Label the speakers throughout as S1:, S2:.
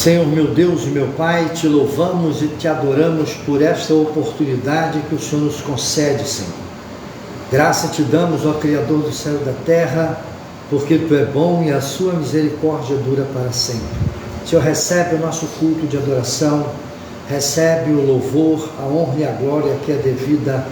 S1: Senhor, meu Deus e meu Pai, te louvamos e te adoramos por esta oportunidade que o Senhor nos concede, Senhor. Graça te damos, ó Criador do céu e da terra, porque Tu é bom e a sua misericórdia dura para sempre. Senhor, recebe o nosso culto de adoração, recebe o louvor, a honra e a glória que é devida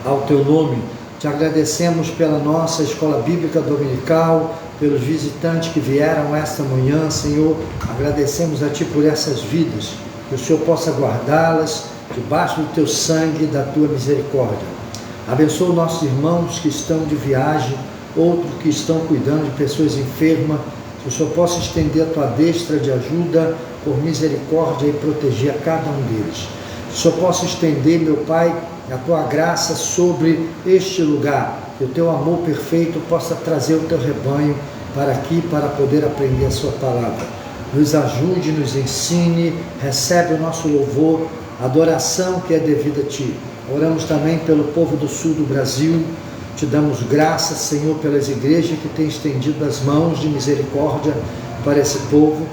S1: ao Teu nome. Te agradecemos pela nossa escola bíblica dominical, pelos visitantes que vieram esta manhã, Senhor. Agradecemos a Ti por essas vidas, que o Senhor possa guardá-las debaixo do Teu sangue e da Tua misericórdia. Abençoa nossos irmãos que estão de viagem, outros que estão cuidando de pessoas enfermas, que o Senhor possa estender a Tua destra de ajuda por misericórdia e proteger a cada um deles. Que o Senhor possa estender, meu Pai, a Tua graça sobre este lugar, que o Teu amor perfeito possa trazer o Teu rebanho para aqui, para poder aprender a Sua palavra. Nos ajude, nos ensine, recebe o nosso louvor, adoração que é devida a Ti. Oramos também pelo povo do sul do Brasil, te damos graças, Senhor, pelas igrejas que têm estendido as mãos de misericórdia para esse povo.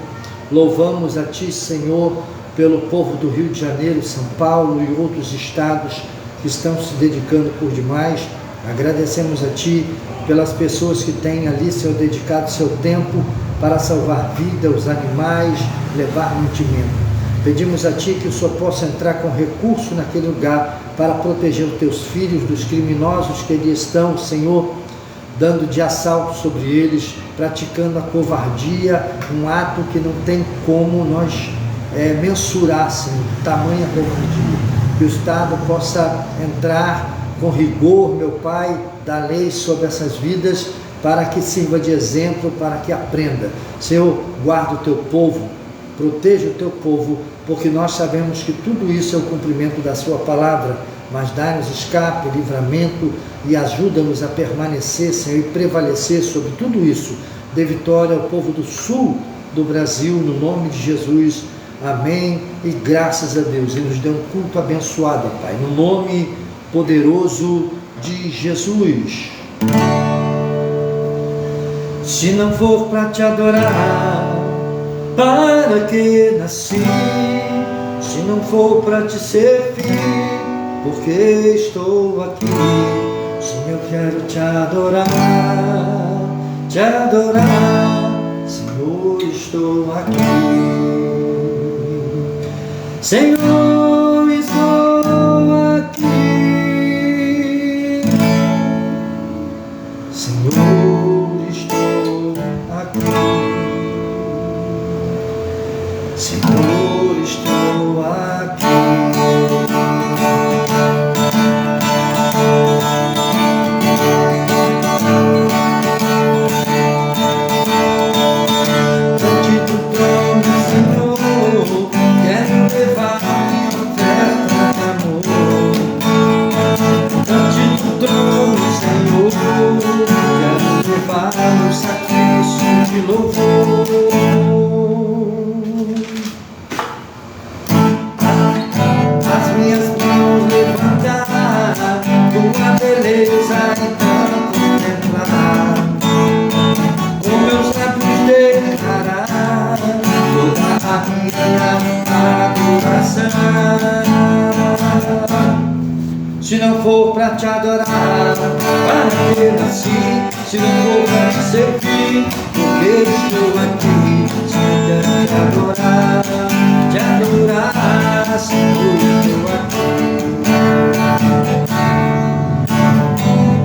S1: Louvamos a Ti, Senhor, pelo povo do Rio de Janeiro, São Paulo e outros estados que estão se dedicando por demais. Agradecemos a Ti pelas pessoas que têm ali, Senhor, dedicado seu tempo para salvar vida, os animais, levar mantimento. Pedimos a Ti que o Senhor possa entrar com recurso naquele lugar para proteger os Teus filhos dos criminosos que ali estão, Senhor, dando de assalto sobre eles, praticando a covardia, um ato que não tem como nós mensurar, Senhor, tamanha covardia. Que o Estado possa entrar com rigor, meu Pai, da lei sobre essas vidas, para que sirva de exemplo, para que aprenda. Senhor, guarda o Teu povo, proteja o Teu povo, porque nós sabemos que tudo isso é o cumprimento da Sua palavra, mas dá-nos escape, livramento e ajuda-nos a permanecer, Senhor, e prevalecer sobre tudo isso. Dê vitória ao povo do sul do Brasil, no nome de Jesus. Amém e graças a Deus. E nos dê um culto abençoado, Pai, no nome poderoso de Jesus. Se não for para Te adorar, para que nasci? Se não for para Te servir, porque estou aqui? Sim, eu quero Te adorar, Senhor, estou aqui. Senhor, estou aqui. Senhor, estou aqui. Senhor, estou aqui. No sacrifício de louvor, as minhas mãos levantar, Tua beleza então contemplar, com meus lábios declarar toda a minha adoração. Se não for para Te adorar, para que nasci? Se não for para Te servir, porque estou aqui? Se eu quero Te adorar, Senhor, estou aqui.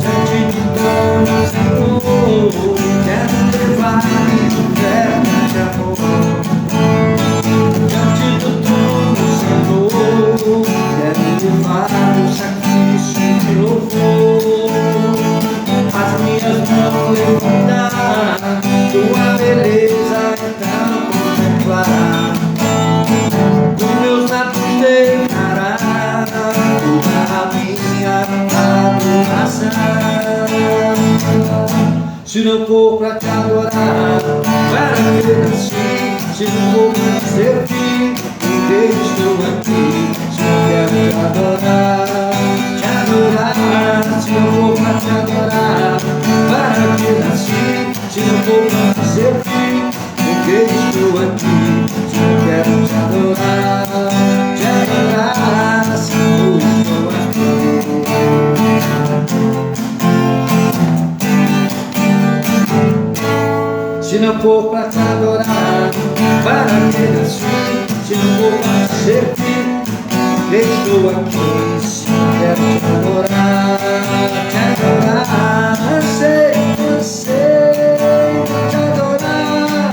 S1: Diante do trono, Senhor, quero levar-me do verbo de amor. Diante do trono, Senhor, quero levar o sacrifício de louvor. As minhas mãos levantar, Tua beleza então contemplar, com meus lábios declarar toda a minha adoração. Se não for para Te adorar, para que nasci? Se não for para Te servir, porque estou aqui? Se eu quero Te adorar, se não for para Te adorar, para que nasci? Se não for para Te servir, porque estou aqui? Se eu quero para que assim, se não vou mais servir, estou aqui, se quero te adorar, sei, te adorar,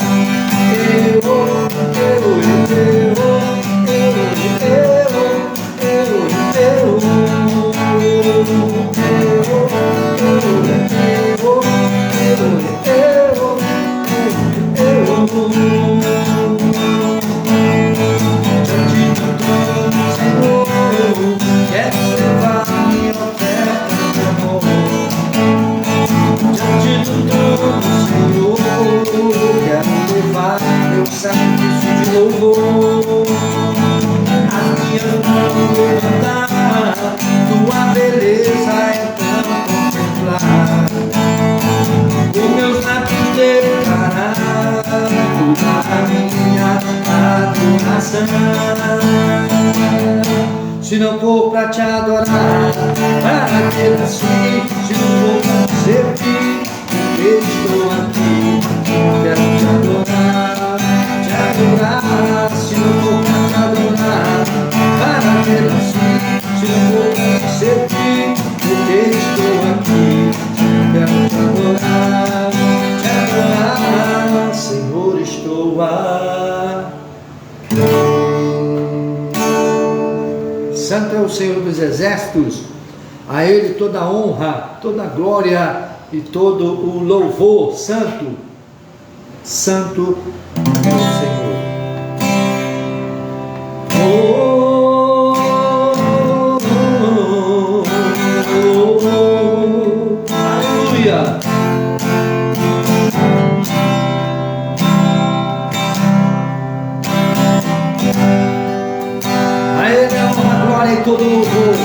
S1: sacrifício de louvor, as minhas mãos levantar, tua beleza é tão contemplar, os meus lábios declarar a minha adoração. Se não for pra te adorar, para que assim, se não for pra te servir, eu estou aqui, quero te adorar, se não for pra te adorar, para ter assim, se não for pra te servir, porque estou aqui, quero te adorar, Senhor, estou aqui. Santo é o Senhor dos Exércitos, a Ele toda a honra, toda a glória e todo o louvor. Santo, Santo é o Senhor. Aleluia. A Ele é uma glória e todo louvor.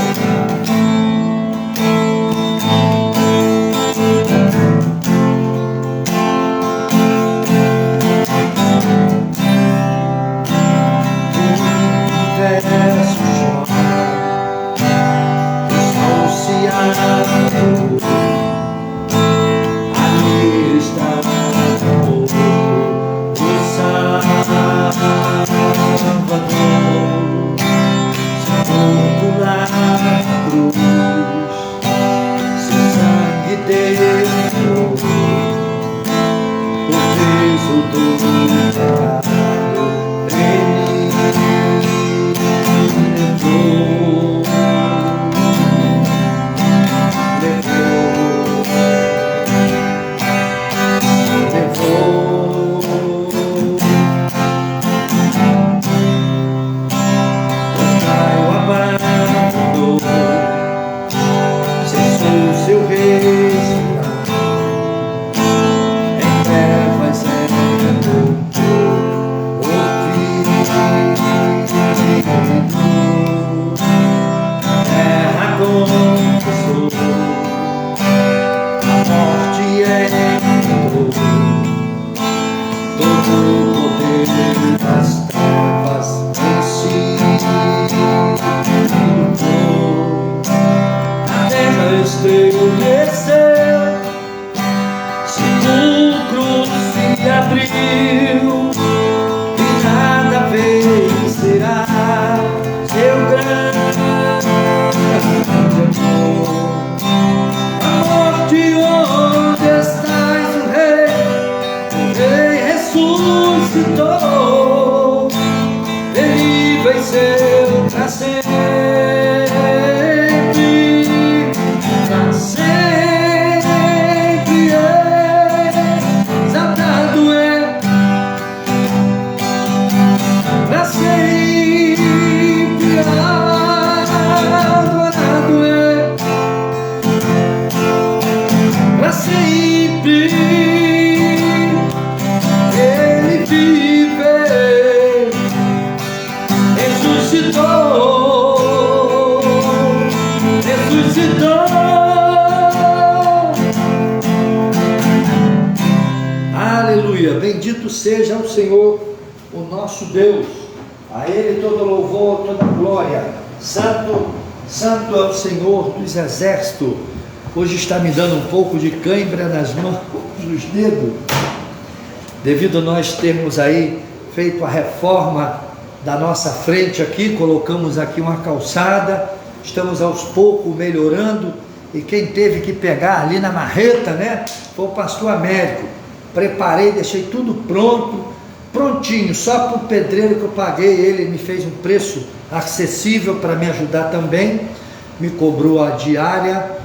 S1: Bendito seja o Senhor, o nosso Deus, a Ele todo louvor, toda glória. Santo, Santo é o Senhor dos Exércitos. Hoje está me dando um pouco de cãibra nas mãos, nos dedos, devido a nós termos aí feito a reforma da nossa frente aqui, colocamos aqui uma calçada, estamos aos poucos melhorando, e quem teve que pegar ali na marreta, né, foi o pastor Américo. Preparei, deixei tudo prontinho, só para o pedreiro que eu paguei, ele me fez um preço acessível para me ajudar também, me cobrou a diária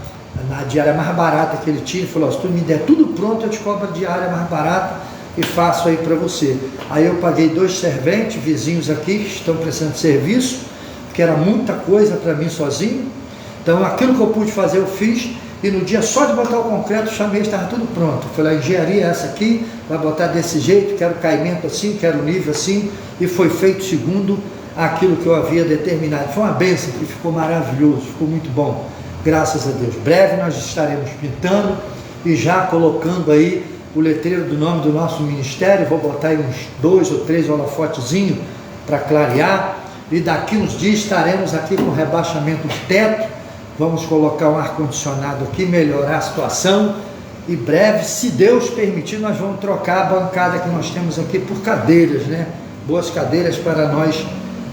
S1: mais barata que ele tinha, ele falou: se tu me der tudo pronto, eu te cobro a diária mais barata e faço aí para você. Aí eu paguei 2 serventes, vizinhos aqui, que estão prestando serviço, que era muita coisa para mim sozinho. Então aquilo que eu pude fazer eu fiz, e no dia só de botar o concreto, chamei, estava tudo pronto. Eu falei: a engenharia é essa aqui, vai botar desse jeito, quero caimento assim, quero nível assim, e foi feito segundo aquilo que eu havia determinado. Foi uma bênção, que ficou maravilhoso, ficou muito bom, graças a Deus. Breve nós estaremos pintando e já colocando aí o letreiro do nome do nosso ministério. Vou botar aí uns 2 ou 3 holofotezinhos para clarear, e daqui uns dias estaremos aqui com rebaixamento de teto. Vamos colocar um ar-condicionado aqui, melhorar a situação, e breve, se Deus permitir, nós vamos trocar a bancada que nós temos aqui por cadeiras, né? Boas cadeiras para nós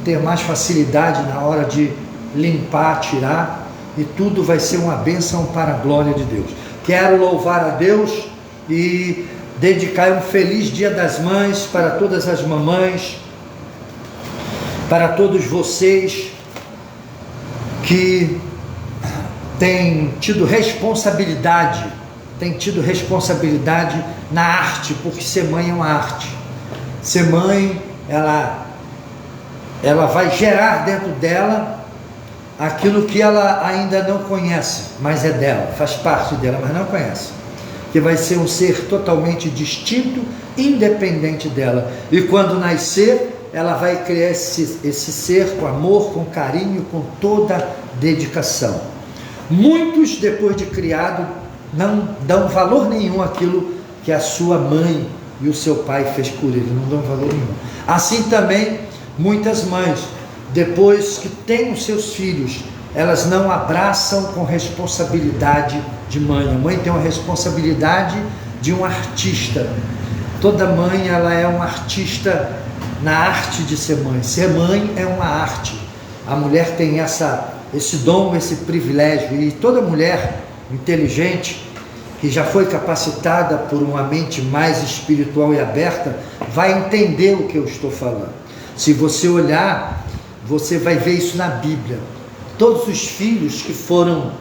S1: ter mais facilidade na hora de limpar, tirar, e tudo vai ser uma bênção para a glória de Deus. Quero louvar a Deus e dedicar um feliz Dia das Mães para todas as mamães, para todos vocês que têm tido responsabilidade na arte, porque ser mãe é uma arte. Ser mãe, ela vai gerar dentro dela aquilo que ela ainda não conhece, mas é dela, faz parte dela, mas não conhece, que vai ser um ser totalmente distinto, independente dela, e quando nascer, ela vai criar esse ser com amor, com carinho, com toda dedicação. Muitos, depois de criado, não dão valor nenhum àquilo que a sua mãe e o seu pai fez por ele, não dão valor nenhum. Assim também, muitas mães, depois que têm os seus filhos, elas não abraçam com responsabilidade de mãe. A mãe tem uma responsabilidade de um artista. Toda mãe, ela é um artista na arte de ser mãe. Ser mãe é uma arte. A mulher tem esse dom, esse privilégio, e toda mulher inteligente, que já foi capacitada por uma mente mais espiritual e aberta, vai entender o que eu estou falando. Se você olhar, você vai ver isso na Bíblia. Todos os filhos que foram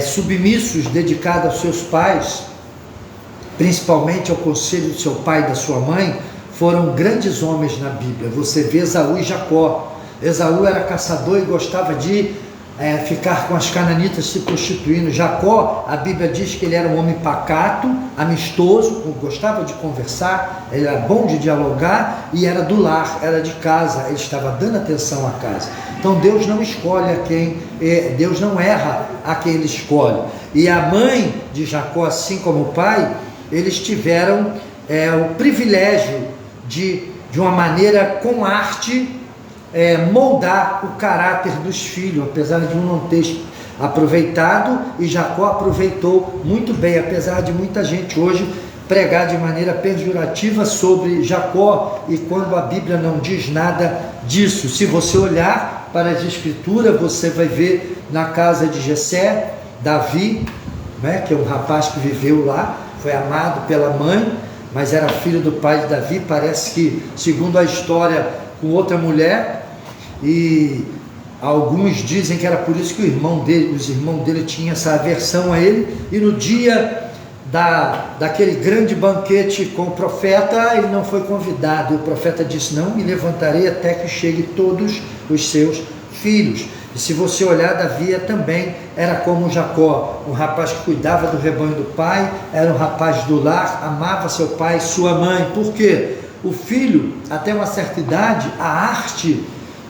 S1: submissos, dedicados aos seus pais, principalmente ao conselho do seu pai e da sua mãe, foram grandes homens na Bíblia. Você vê Esaú e Jacó. Esaú era caçador e gostava de ficar com as cananitas, se prostituindo. Jacó, a Bíblia diz que ele era um homem pacato, amistoso, gostava de conversar, ele era bom de dialogar e era do lar, era de casa, ele estava dando atenção à casa. Então Deus não escolhe Deus não erra a quem ele escolhe. E a mãe de Jacó, assim como o pai, eles tiveram o privilégio de uma maneira com arte, moldar o caráter dos filhos, apesar de um não ter aproveitado, e Jacó aproveitou muito bem, apesar de muita gente hoje pregar de maneira pejorativa sobre Jacó, e quando a Bíblia não diz nada disso. Se você olhar para as Escrituras, você vai ver na casa de Jessé, Davi, né, que é um rapaz que viveu lá, foi amado pela mãe, mas era filho do pai de Davi, parece que, segundo a história, com outra mulher, e alguns dizem que era por isso que os irmãos dele tinham essa aversão a ele, e no dia daquele grande banquete com o profeta, ele não foi convidado, e o profeta disse: não me levantarei até que chegue todos os seus filhos. E se você olhar, Davi também era como Jacó, um rapaz que cuidava do rebanho do pai, era um rapaz do lar, amava seu pai e sua mãe. Por quê? O filho, até uma certa idade, a arte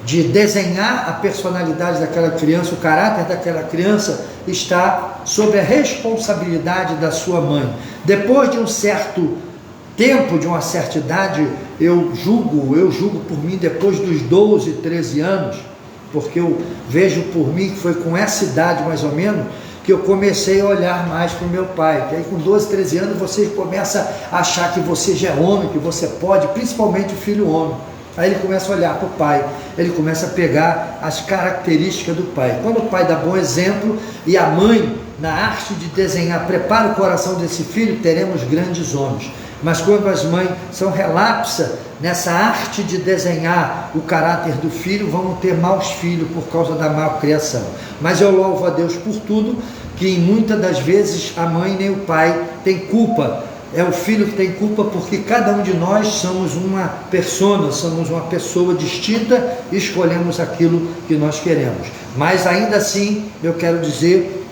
S1: de desenhar a personalidade daquela criança, o caráter daquela criança, está sob a responsabilidade da sua mãe. Depois de um certo tempo, de uma certa idade, eu julgo por mim, depois dos 12, 13 anos, porque eu vejo por mim que foi com essa idade mais ou menos, que eu comecei a olhar mais para o meu pai. Que aí com 12, 13 anos você começa a achar que você já é homem, que você pode, principalmente o filho homem. Aí ele começa a olhar para o pai, ele começa a pegar as características do pai. Quando o pai dá bom exemplo e a mãe, na arte de desenhar, prepara o coração desse filho, teremos grandes homens. Mas quando as mães são relapsas nessa arte de desenhar o caráter do filho, vamos ter maus filhos por causa da má criação. Mas eu louvo a Deus por tudo, que muitas das vezes a mãe nem o pai tem culpa. É o filho que tem culpa, porque cada um de nós somos uma persona, somos uma pessoa distinta e escolhemos aquilo que nós queremos. Mas ainda assim, eu quero dizer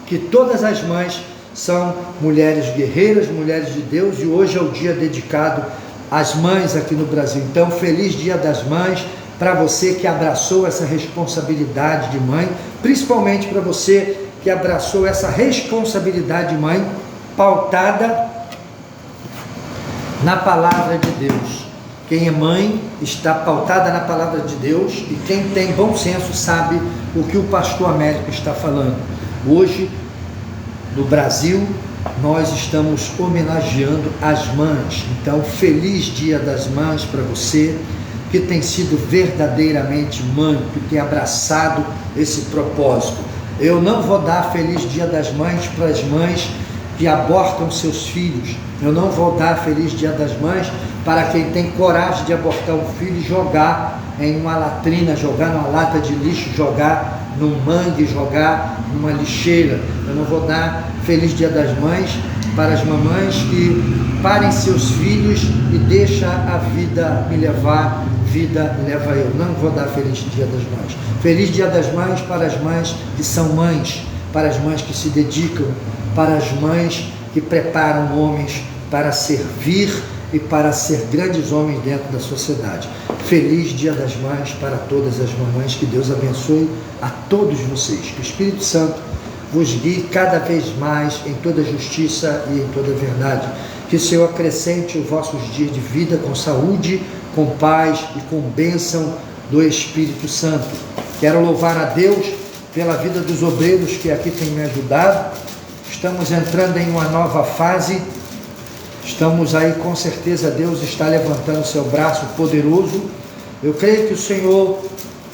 S1: que todas as mães são mulheres guerreiras, mulheres de Deus, e hoje é o dia dedicado às mães aqui no Brasil. Então, feliz Dia das Mães para você que abraçou essa responsabilidade de mãe, principalmente para você que abraçou essa responsabilidade de mãe pautada na palavra de Deus. Quem é mãe está pautada na palavra de Deus, e quem tem bom senso sabe o que o pastor Américo está falando. Hoje, no Brasil, nós estamos homenageando as mães. Então, feliz Dia das Mães para você que tem sido verdadeiramente mãe, que tem abraçado esse propósito. Eu não vou dar feliz Dia das Mães para as mães que abortam seus filhos. Eu não vou dar feliz Dia das Mães para quem tem coragem de abortar um filho e jogar em uma latrina, jogar numa lata de lixo, jogar num mangue, jogar numa lixeira. Eu não vou dar feliz Dia das Mães para as mamães que parem seus filhos e deixam a vida me levar, vida me leva eu. Não vou dar feliz Dia das Mães. Feliz Dia das Mães para as mães que são mães, para as mães que se dedicam, para as mães que preparam homens para servir e para ser grandes homens dentro da sociedade. Feliz Dia das Mães para todas as mamães, que Deus abençoe a todos vocês, que o Espírito Santo vos guie cada vez mais em toda justiça e em toda verdade, que o Senhor acrescente os vossos dias de vida com saúde, com paz e com bênção do Espírito Santo. Quero louvar a Deus pela vida dos obreiros que aqui têm me ajudado. Estamos entrando em uma nova fase. Estamos aí, com certeza Deus está levantando seu braço poderoso. Eu creio que o Senhor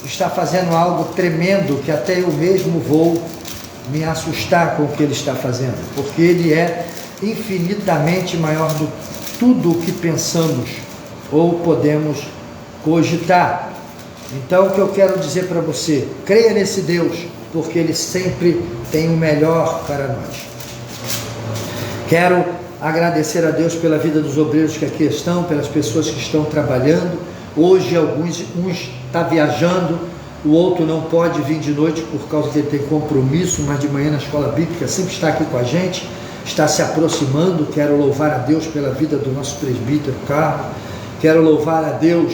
S1: está fazendo algo tremendo, que até eu mesmo vou me assustar com o que Ele está fazendo, porque Ele é infinitamente maior do que tudo o que pensamos ou podemos cogitar. Então, o que eu quero dizer para você, creia nesse Deus, porque Ele sempre tem o melhor para nós. Quero agradecer a Deus pela vida dos obreiros que aqui estão, pelas pessoas que estão trabalhando. Hoje uns está viajando, o outro não pode vir de noite por causa que ele tem compromisso, mas de manhã na escola bíblica sempre está aqui com a gente, está se aproximando. Quero louvar a Deus pela vida do nosso presbítero Carlos, quero louvar a Deus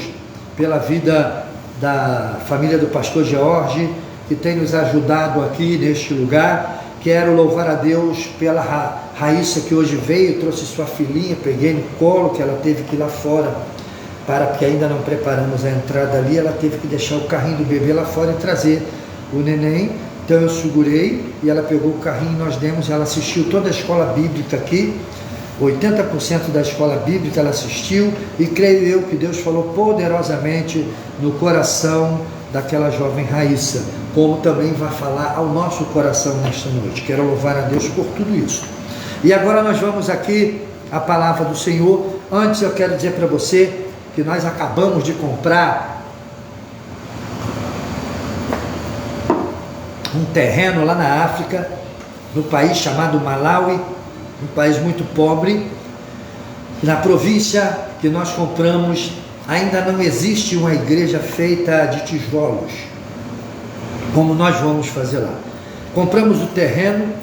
S1: pela vida da família do pastor George, que tem nos ajudado aqui neste lugar. Quero louvar a Deus pela Raíssa, que hoje veio, trouxe sua filhinha, peguei no colo, que ela teve que ir lá fora, porque ainda não preparamos a entrada ali, ela teve que deixar o carrinho do bebê lá fora e trazer o neném. Então eu segurei e ela pegou o carrinho e nós demos. Ela assistiu toda a escola bíblica aqui, 80% da escola bíblica ela assistiu, e creio eu que Deus falou poderosamente no coração daquela jovem Raíssa, como também vai falar ao nosso coração nesta noite. Quero louvar a Deus por tudo isso. E agora nós vamos aqui a palavra do Senhor. Antes eu quero dizer para você que nós acabamos de comprar um terreno lá na África, no país chamado Malawi, um país muito pobre. Na província que nós compramos ainda não existe uma igreja feita de tijolos, como nós vamos fazer lá. Compramos o terreno,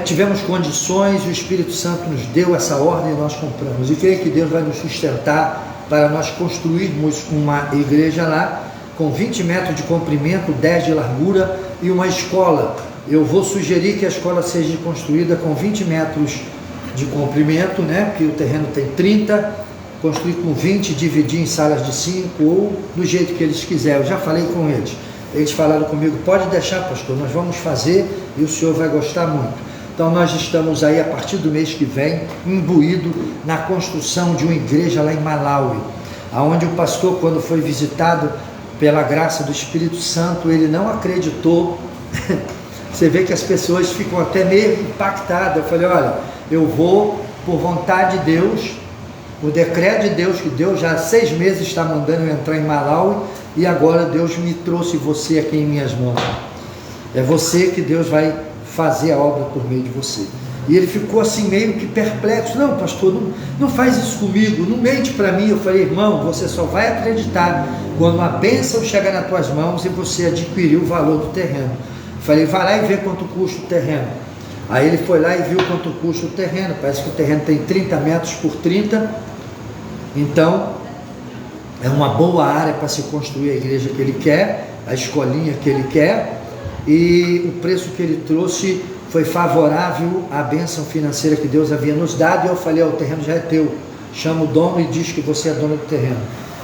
S1: tivemos condições, o Espírito Santo nos deu essa ordem e nós compramos. E creio que Deus vai nos sustentar para nós construirmos uma igreja lá, com 20 metros de comprimento, 10 de largura, e uma escola. Eu vou sugerir que a escola seja construída com 20 metros de comprimento, né? Porque o terreno tem 30, construir com 20, dividir em salas de 5, ou do jeito que eles quiserem. Eu já falei com eles. eles falaram comigo, pode deixar, pastor, nós vamos fazer e o senhor vai gostar muito. Então nós estamos aí a partir do mês que vem, imbuído na construção de uma igreja lá em Malawi, aonde o pastor, quando foi visitado pela graça do Espírito Santo, ele não acreditou. Você vê que as pessoas ficam até meio impactadas. Eu falei, olha, eu vou por vontade de Deus, o decreto de Deus, que Deus já há 6 meses está mandando eu entrar em Malawi, e agora Deus me trouxe você aqui em minhas mãos. É você que Deus vai fazer a obra por meio de você. E ele ficou assim meio que perplexo. Não, pastor, não faz isso comigo, não mente para mim. Eu falei, irmão, você só vai acreditar quando a bênção chegar nas tuas mãos e você adquirir o valor do terreno. Eu falei, vai lá e vê quanto custa o terreno. Aí ele foi lá e viu quanto custa o terreno. Parece que o terreno tem 30 metros por 30. Então é uma boa área para se construir a igreja que ele quer, a escolinha que ele quer, e o preço que ele trouxe foi favorável à bênção financeira que Deus havia nos dado. E eu falei, o terreno já é teu, chama o dono e diz que você é dono do terreno.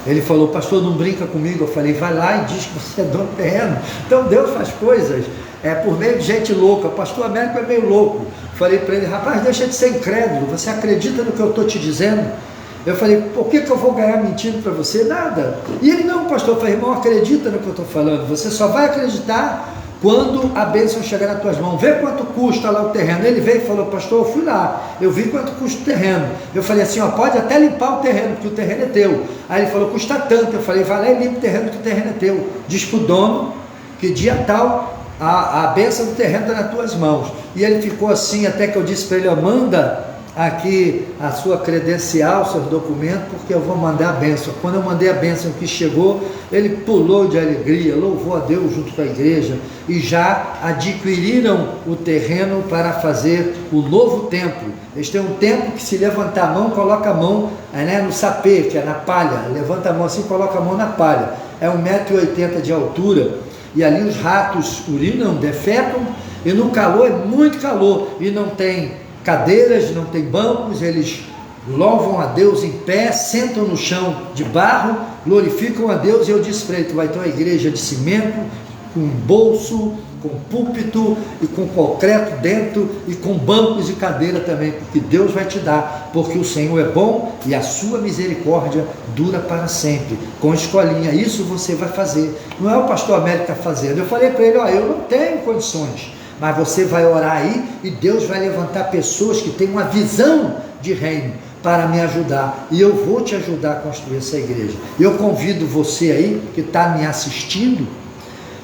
S1: Ele falou, pastor, não brinca comigo. Eu falei, vai lá e diz que você é dono do terreno. Então Deus faz coisas por meio de gente louca. O pastor Américo é meio louco. Falei para ele, rapaz, deixa de ser incrédulo, você acredita no que eu estou te dizendo? Eu falei, por que eu vou ganhar mentindo para você? Nada. E ele, não, pastor. Eu falei, irmão, acredita no que eu estou falando, você só vai acreditar quando a bênção chegar nas tuas mãos. Vê quanto custa lá o terreno. Ele veio e falou, pastor, eu fui lá, eu vi quanto custa o terreno. Eu falei assim, pode até limpar o terreno, porque o terreno é teu. Aí ele falou, custa tanto. Eu falei, vai lá e limpa o terreno, que o terreno é teu. Diz para o dono que dia tal a bênção do terreno está nas tuas mãos. E ele ficou assim, até que eu disse para ele, manda aqui a sua credencial, seus documentos, porque eu vou mandar a bênção. Quando eu mandei a bênção que chegou, ele pulou de alegria, louvou a Deus junto com a igreja, e já adquiriram o terreno para fazer o novo templo. Eles têm um templo que, se levantar a mão, coloca a mão no sapê, que é na palha, levanta a mão assim, coloca a mão na palha, é 1,80 m de altura, e ali os ratos urinam, defecam, e no calor é muito calor, e não tem cadeiras, não tem bancos, eles louvam a Deus em pé, sentam no chão de barro, glorificam a Deus. E eu disse para ele, tu vai ter uma igreja de cimento, com bolso, com púlpito e com concreto dentro, e com bancos e cadeira também, porque Deus vai te dar, porque o Senhor é bom e a sua misericórdia dura para sempre. Com escolinha, isso você vai fazer. Não é o pastor Américo que está fazendo. Eu falei para ele, eu não tenho condições, mas você vai orar aí e Deus vai levantar pessoas que têm uma visão de reino para me ajudar, e eu vou te ajudar a construir essa igreja. Eu convido você aí que está me assistindo,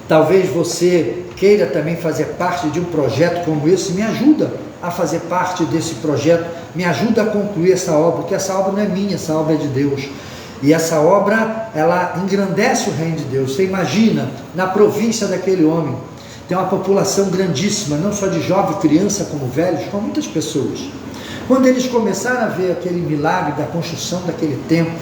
S1: talvez você queira também fazer parte de um projeto como esse, me ajuda a fazer parte desse projeto, me ajuda a concluir essa obra, porque essa obra não é minha, essa obra é de Deus. E essa obra, ela engrandece o reino de Deus. Você imagina, na província daquele homem, tem uma população grandíssima, não só de jovem, criança, como velhos, com muitas pessoas. Quando eles começaram a ver aquele milagre da construção daquele templo,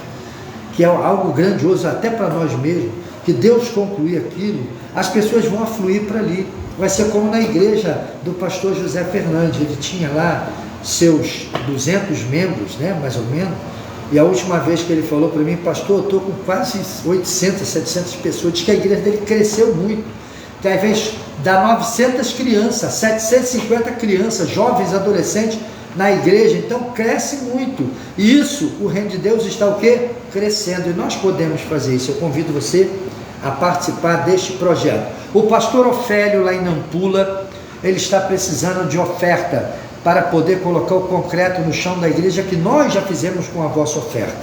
S1: que é algo grandioso até para nós mesmos, que Deus concluir aquilo, as pessoas vão afluir para ali. Vai ser como na igreja do pastor José Fernandes. Ele tinha lá seus 200 membros, mais ou menos, e a última vez que ele falou para mim, pastor, eu estou com quase 800, 700 pessoas. Diz que a igreja dele cresceu muito, que ao invés dá 900 crianças, 750 crianças, jovens, adolescentes na igreja. Então cresce muito, e isso, o reino de Deus está o quê? Crescendo, e nós podemos fazer isso. Eu convido você a participar deste projeto. O pastor Ofélio, lá em Nampula, ele está precisando de oferta para poder colocar o concreto no chão da igreja, que nós já fizemos com a vossa oferta.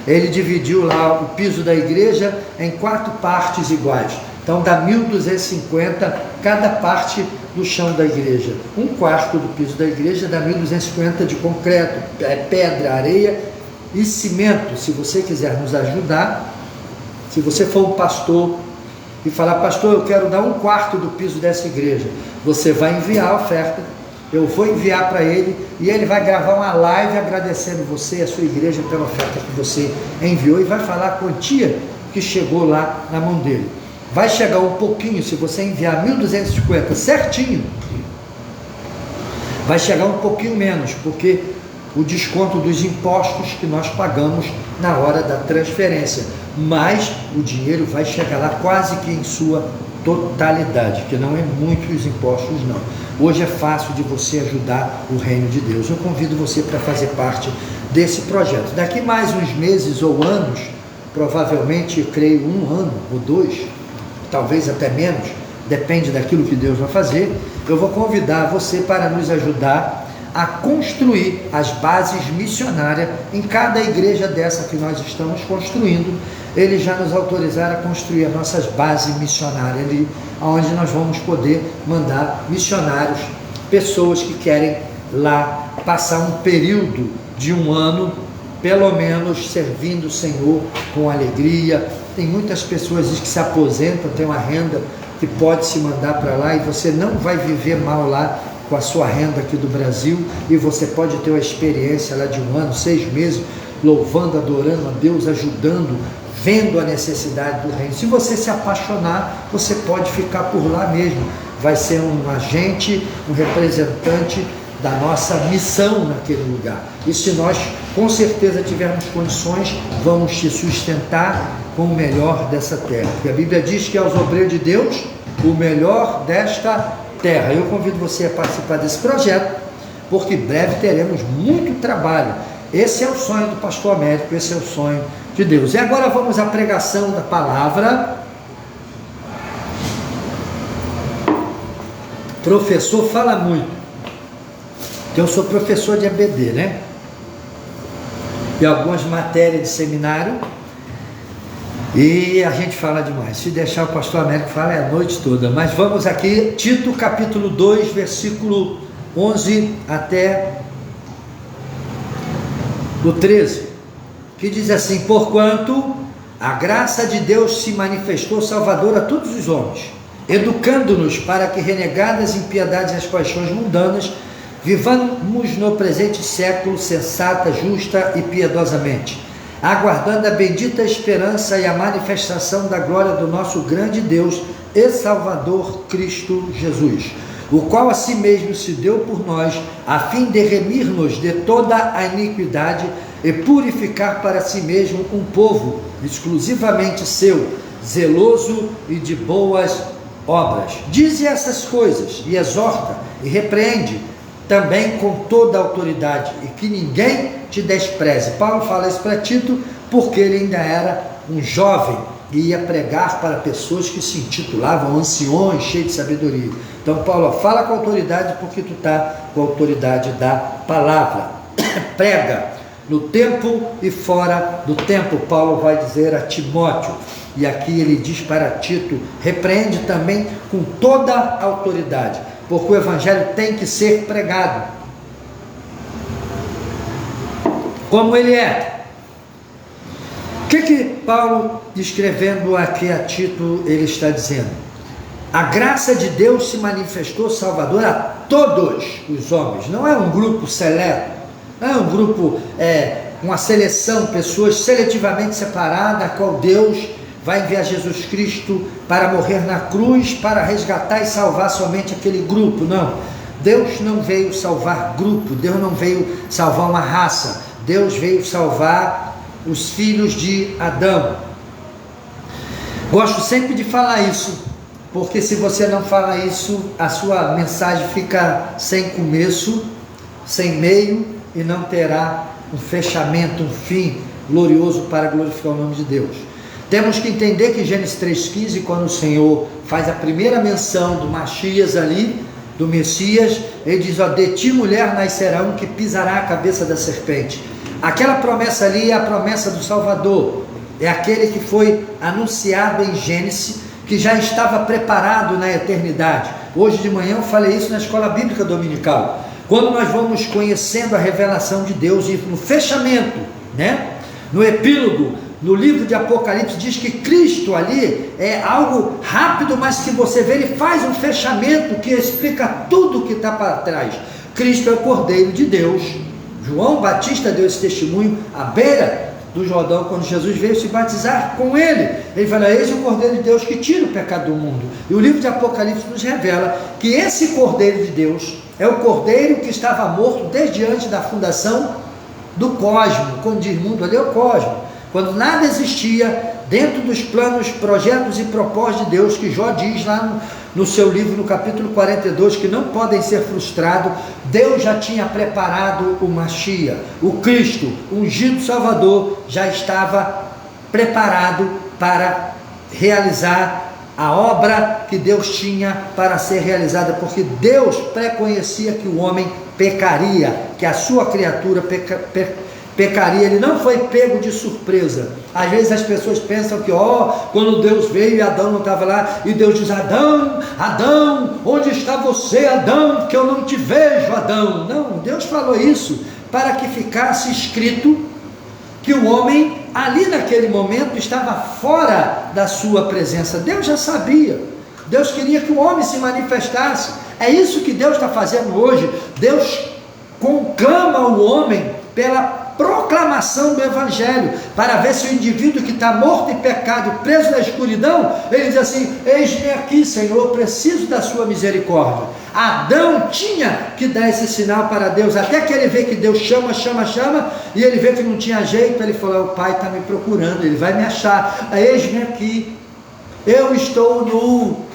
S1: Ele dividiu lá o piso da igreja em 4 partes iguais. Então dá 1.250 cada parte do chão da igreja. 1/4 do piso da igreja dá 1.250 de concreto, pedra, areia e cimento. Se você quiser nos ajudar, se você for um pastor e falar, pastor, eu quero dar 1/4 do piso dessa igreja, você vai enviar a oferta, eu vou enviar para ele, e ele vai gravar uma live agradecendo você e a sua igreja pela oferta que você enviou, e vai falar a quantia que chegou lá na mão dele. Vai chegar um pouquinho, se você enviar 1.250 certinho, vai chegar um pouquinho menos, porque o desconto dos impostos que nós pagamos na hora da transferência, mas o dinheiro vai chegar lá quase que em sua totalidade, que não é muito os impostos não. Hoje é fácil de você ajudar o reino de Deus. Eu convido você para fazer parte desse projeto. Daqui mais uns meses ou anos, provavelmente, eu creio 1 ano ou 2, talvez até menos, depende daquilo que Deus vai fazer, eu vou convidar você para nos ajudar a construir as bases missionárias em cada igreja dessa que nós estamos construindo. Eles já nos autorizaram a construir as nossas bases missionárias ali, onde nós vamos poder mandar missionários, pessoas que querem lá passar um período de 1 ano, pelo menos servindo o Senhor com alegria. Tem muitas pessoas que se aposentam, tem uma renda que pode se mandar para lá, e você não vai viver mal lá com a sua renda aqui do Brasil, e você pode ter uma experiência lá de 1 ano, 6 meses, louvando, adorando a Deus, ajudando, vendo a necessidade do reino. Se você se apaixonar, você pode ficar por lá mesmo, vai ser um agente, um representante da nossa missão naquele lugar. E se nós com certeza tivermos condições, vamos te sustentar com o melhor dessa terra, porque a Bíblia diz que aos obreiros de Deus, o melhor desta terra. Eu convido você a participar desse projeto, porque em breve teremos muito trabalho. Esse é o sonho do pastor Américo, esse é o sonho de Deus. E agora vamos à pregação da palavra. Professor fala muito, que eu sou professor de EBD, né? E algumas matérias de seminário, e a gente fala demais. Se deixar o pastor Américo falar é a noite toda. Mas vamos aqui, Tito capítulo 2, versículo 11 até o 13, que diz assim: porquanto a graça de Deus se manifestou salvadora a todos os homens, educando-nos para que, renegadas impiedades e as paixões mundanas, vivamos no presente século sensata, justa e piedosamente, aguardando a bendita esperança e a manifestação da glória do nosso grande Deus e Salvador Cristo Jesus, o qual a si mesmo se deu por nós, a fim de remir-nos de toda a iniquidade e purificar para si mesmo um povo exclusivamente seu, zeloso e de boas obras. Dize essas coisas e exorta e repreende também com toda a autoridade, e que ninguém te despreze. Paulo fala isso para Tito porque ele ainda era um jovem e ia pregar para pessoas que se intitulavam anciões, cheios de sabedoria. Então Paulo fala com autoridade porque tu está com a autoridade da palavra. Prega no tempo e fora do tempo, Paulo vai dizer a Timóteo, e aqui ele diz para Tito: repreende também com toda a autoridade, porque o evangelho tem que ser pregado como ele é. O que Paulo, escrevendo aqui a Tito, ele está dizendo? A graça de Deus se manifestou salvadora a todos os homens. Não é um grupo seleto, não é um grupo, uma seleção, pessoas seletivamente separadas, a qual Deus vai enviar Jesus Cristo para morrer na cruz, para resgatar e salvar somente aquele grupo. Não, Deus não veio salvar grupo, Deus não veio salvar uma raça, Deus veio salvar os filhos de Adão. Gosto sempre de falar isso, porque se você não fala isso, a sua mensagem fica sem começo, sem meio, e não terá um fechamento, um fim glorioso para glorificar o nome de Deus. Temos que entender que Gênesis 3,15, quando o Senhor faz a primeira menção do Machias ali, do Messias, ele diz: ó, de ti mulher nascerá um que pisará a cabeça da serpente. Aquela promessa ali é a promessa do Salvador, é aquele que foi anunciado em Gênesis, que já estava preparado na eternidade. Hoje de manhã eu falei isso na escola bíblica dominical, quando nós vamos conhecendo a revelação de Deus, e no fechamento, né? No epílogo, no livro de Apocalipse, diz que Cristo ali é algo rápido, mas que você vê, ele faz um fechamento que explica tudo o que está para trás. Cristo é o Cordeiro de Deus. João Batista deu esse testemunho à beira do Jordão, quando Jesus veio se batizar com ele. Ele fala: eis o Cordeiro de Deus que tira o pecado do mundo. E o livro de Apocalipse nos revela que esse Cordeiro de Deus é o Cordeiro que estava morto desde antes da fundação do cosmo. Quando diz mundo ali é o cosmo. Quando nada existia dentro dos planos, projetos e propósitos de Deus, que Jó diz lá no seu livro, no capítulo 42, que não podem ser frustrados, Deus já tinha preparado o Mashiach, o Cristo, o ungido Salvador, já estava preparado para realizar a obra que Deus tinha para ser realizada, porque Deus preconhecia que o homem pecaria, que a sua criatura pecaria. Ele não foi pego de surpresa. Às vezes as pessoas pensam que, quando Deus veio e Adão não estava lá, e Deus diz: Adão, Adão, onde está você, Adão, que eu não te vejo, Adão. Não, Deus falou isso para que ficasse escrito que o homem ali naquele momento estava fora da sua presença. Deus já sabia. Deus queria que o homem se manifestasse. É isso que Deus está fazendo hoje. Deus conclama o homem pela proclamação do Evangelho, para ver se o indivíduo que está morto em pecado, preso na escuridão, ele diz assim: eis-me aqui, Senhor, eu preciso da sua misericórdia. Adão tinha que dar esse sinal para Deus, até que ele vê que Deus chama, e ele vê que não tinha jeito, ele falou: o Pai está me procurando, ele vai me achar, eis-me aqui, eu estou nu.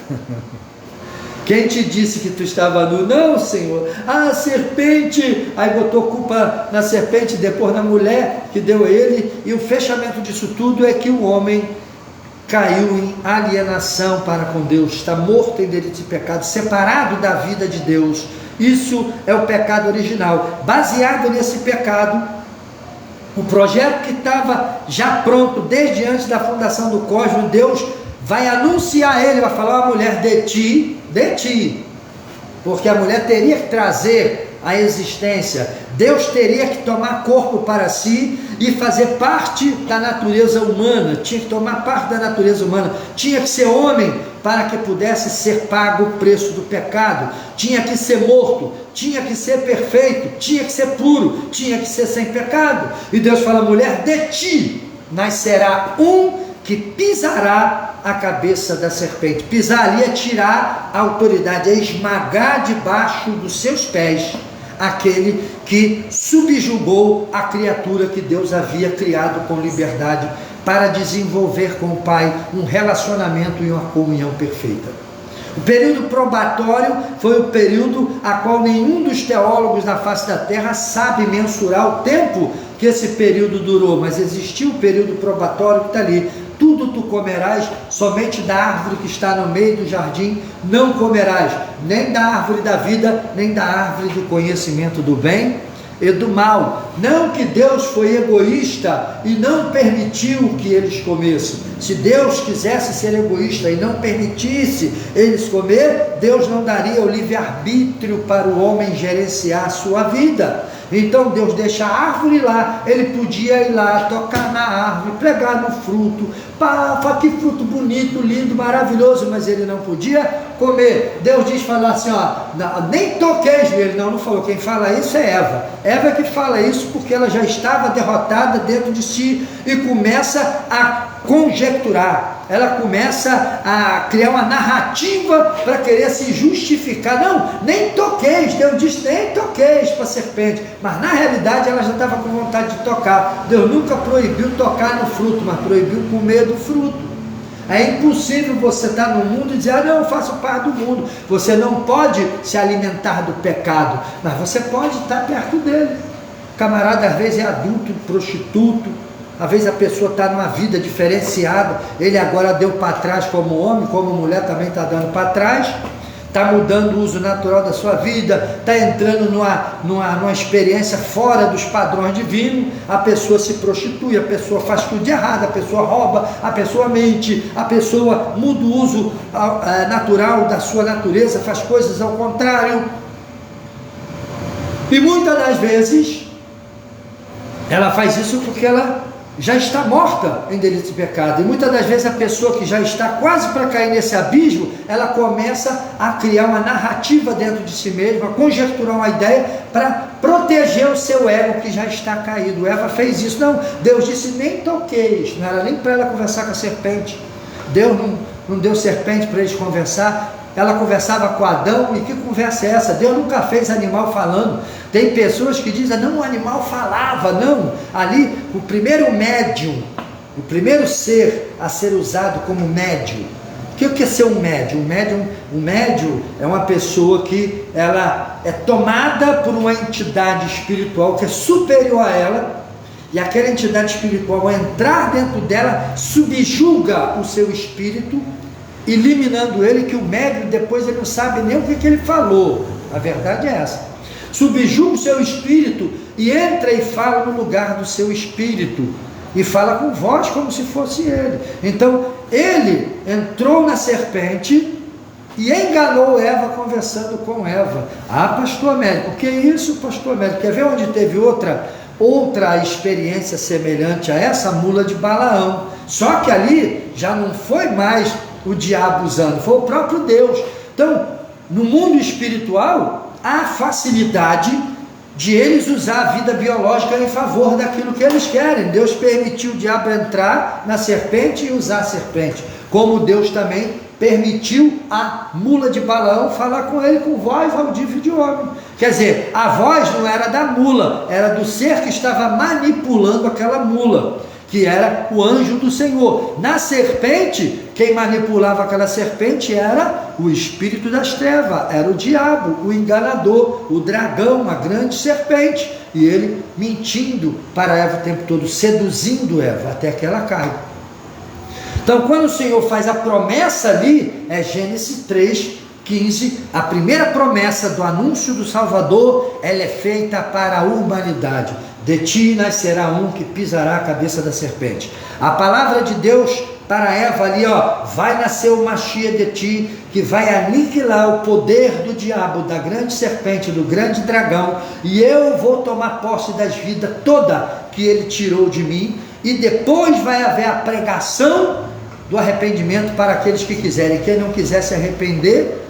S1: Quem te disse que tu estava nu? Não, Senhor, a serpente. Aí botou culpa na serpente, depois na mulher que deu a ele, e o fechamento disso tudo é que o homem caiu em alienação para com Deus, está morto em delito e pecado, separado da vida de Deus. Isso é o pecado original. Baseado nesse pecado, o projeto que estava já pronto desde antes da fundação do cosmos, Deus vai anunciar a ele, vai falar: a mulher de ti, porque a mulher teria que trazer a existência, Deus teria que tomar corpo para si e fazer parte da natureza humana, tinha que tomar parte da natureza humana, tinha que ser homem para que pudesse ser pago o preço do pecado, tinha que ser morto, tinha que ser perfeito, tinha que ser puro, tinha que ser sem pecado. E Deus fala: mulher, de ti nascerá um que pisará a cabeça da serpente. Pisar ali é tirar a autoridade, é esmagar debaixo dos seus pés aquele que subjugou a criatura que Deus havia criado com liberdade para desenvolver com o Pai um relacionamento e uma comunhão perfeita. O período probatório foi o período a qual nenhum dos teólogos na face da terra sabe mensurar o tempo que esse período durou, mas existiu o período probatório que está ali. Tudo tu comerás, somente da árvore que está no meio do jardim não comerás, nem da árvore da vida, nem da árvore do conhecimento do bem e do mal. Não que Deus foi egoísta e não permitiu que eles comessem. Se Deus quisesse ser egoísta e não permitisse eles comer, Deus não daria o livre-arbítrio para o homem gerenciar a sua vida. Então Deus deixa a árvore lá, ele podia ir lá, tocar na árvore, pegar no fruto, que fruto bonito, lindo, maravilhoso, mas ele não podia comer. Deus diz, falar assim, nem toqueis nele. Não falou, quem fala isso é Eva. Eva que fala isso porque ela já estava derrotada dentro de si e começa a conjecturar, ela começa a criar uma narrativa para querer se justificar. Não, nem toqueis. Deus disse, nem toqueis para a serpente, mas na realidade ela já estava com vontade de tocar. Deus nunca proibiu tocar no fruto, mas proibiu comer do fruto. É impossível você estar no mundo e dizer, não, eu faço parte do mundo. Você não pode se alimentar do pecado, mas você pode estar perto dele. O camarada às vezes é adulto, prostituto, às vezes a pessoa está numa vida diferenciada, ele agora deu para trás como homem, como mulher também está dando para trás, está mudando o uso natural da sua vida, está entrando numa experiência fora dos padrões divinos, a pessoa se prostitui, a pessoa faz tudo de errado, a pessoa rouba, a pessoa mente, a pessoa muda o uso natural da sua natureza, faz coisas ao contrário, e muitas das vezes ela faz isso porque ela já está morta em delito e pecado, e muitas das vezes a pessoa que já está quase para cair nesse abismo, ela começa a criar uma narrativa dentro de si mesma, a conjecturar uma ideia para proteger o seu ego que já está caído. Eva fez isso. Não, Deus disse, nem toqueis, não era nem para ela conversar com a serpente. Deus não deu serpente para eles conversar, ela conversava com Adão, e que conversa é essa? Deus nunca fez animal falando. Tem pessoas que dizem, não, o animal falava, não. Ali, o primeiro médium, o primeiro ser a ser usado como médium. O que é ser um médium? Um médium é uma pessoa que ela é tomada por uma entidade espiritual que é superior a ela, e aquela entidade espiritual, ao entrar dentro dela, subjuga o seu espírito, eliminando ele, que o médium depois ele não sabe nem o que ele falou. A verdade é essa. Subjuga o seu espírito e entra e fala no lugar do seu espírito, e fala com voz como se fosse ele. Então ele entrou na serpente e enganou Eva conversando com Eva. Ah, pastor Américo, o que é isso, pastor Américo? Quer ver onde teve outra experiência semelhante a essa? Mula de Balaão. Só que ali já não foi mais o diabo usando, foi o próprio Deus. Então, no mundo espiritual, há facilidade de eles usar a vida biológica em favor daquilo que eles querem. Deus permitiu o diabo entrar na serpente e usar a serpente, como Deus também permitiu a mula de Balaão falar com ele com voz audível de homem. Quer dizer, a voz não era da mula, era do ser que estava manipulando aquela mula, que era o anjo do Senhor. Na serpente, quem manipulava aquela serpente era o espírito das trevas, era o diabo, o enganador, o dragão, a grande serpente, e ele mentindo para Eva o tempo todo, seduzindo Eva até que ela cai. Então, quando o Senhor faz a promessa ali, é Gênesis 3:15, a primeira promessa do anúncio do Salvador, ela é feita para a humanidade. De ti nascerá um que pisará a cabeça da serpente. A palavra de Deus para Eva ali, vai nascer o Mashiach de ti, que vai aniquilar o poder do diabo, da grande serpente, do grande dragão, e eu vou tomar posse das vidas toda que ele tirou de mim, e depois vai haver a pregação do arrependimento para aqueles que quiserem. Quem não quiser se arrepender,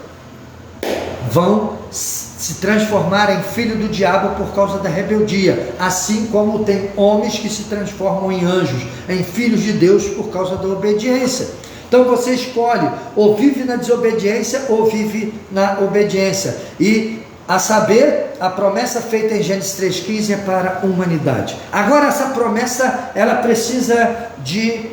S1: vão se transformar em filho do diabo por causa da rebeldia, assim como tem homens que se transformam em anjos, em filhos de Deus por causa da obediência. Então você escolhe, ou vive na desobediência ou vive na obediência. E a saber, a promessa feita em Gênesis 3:15 é para a humanidade. Agora essa promessa, ela precisa de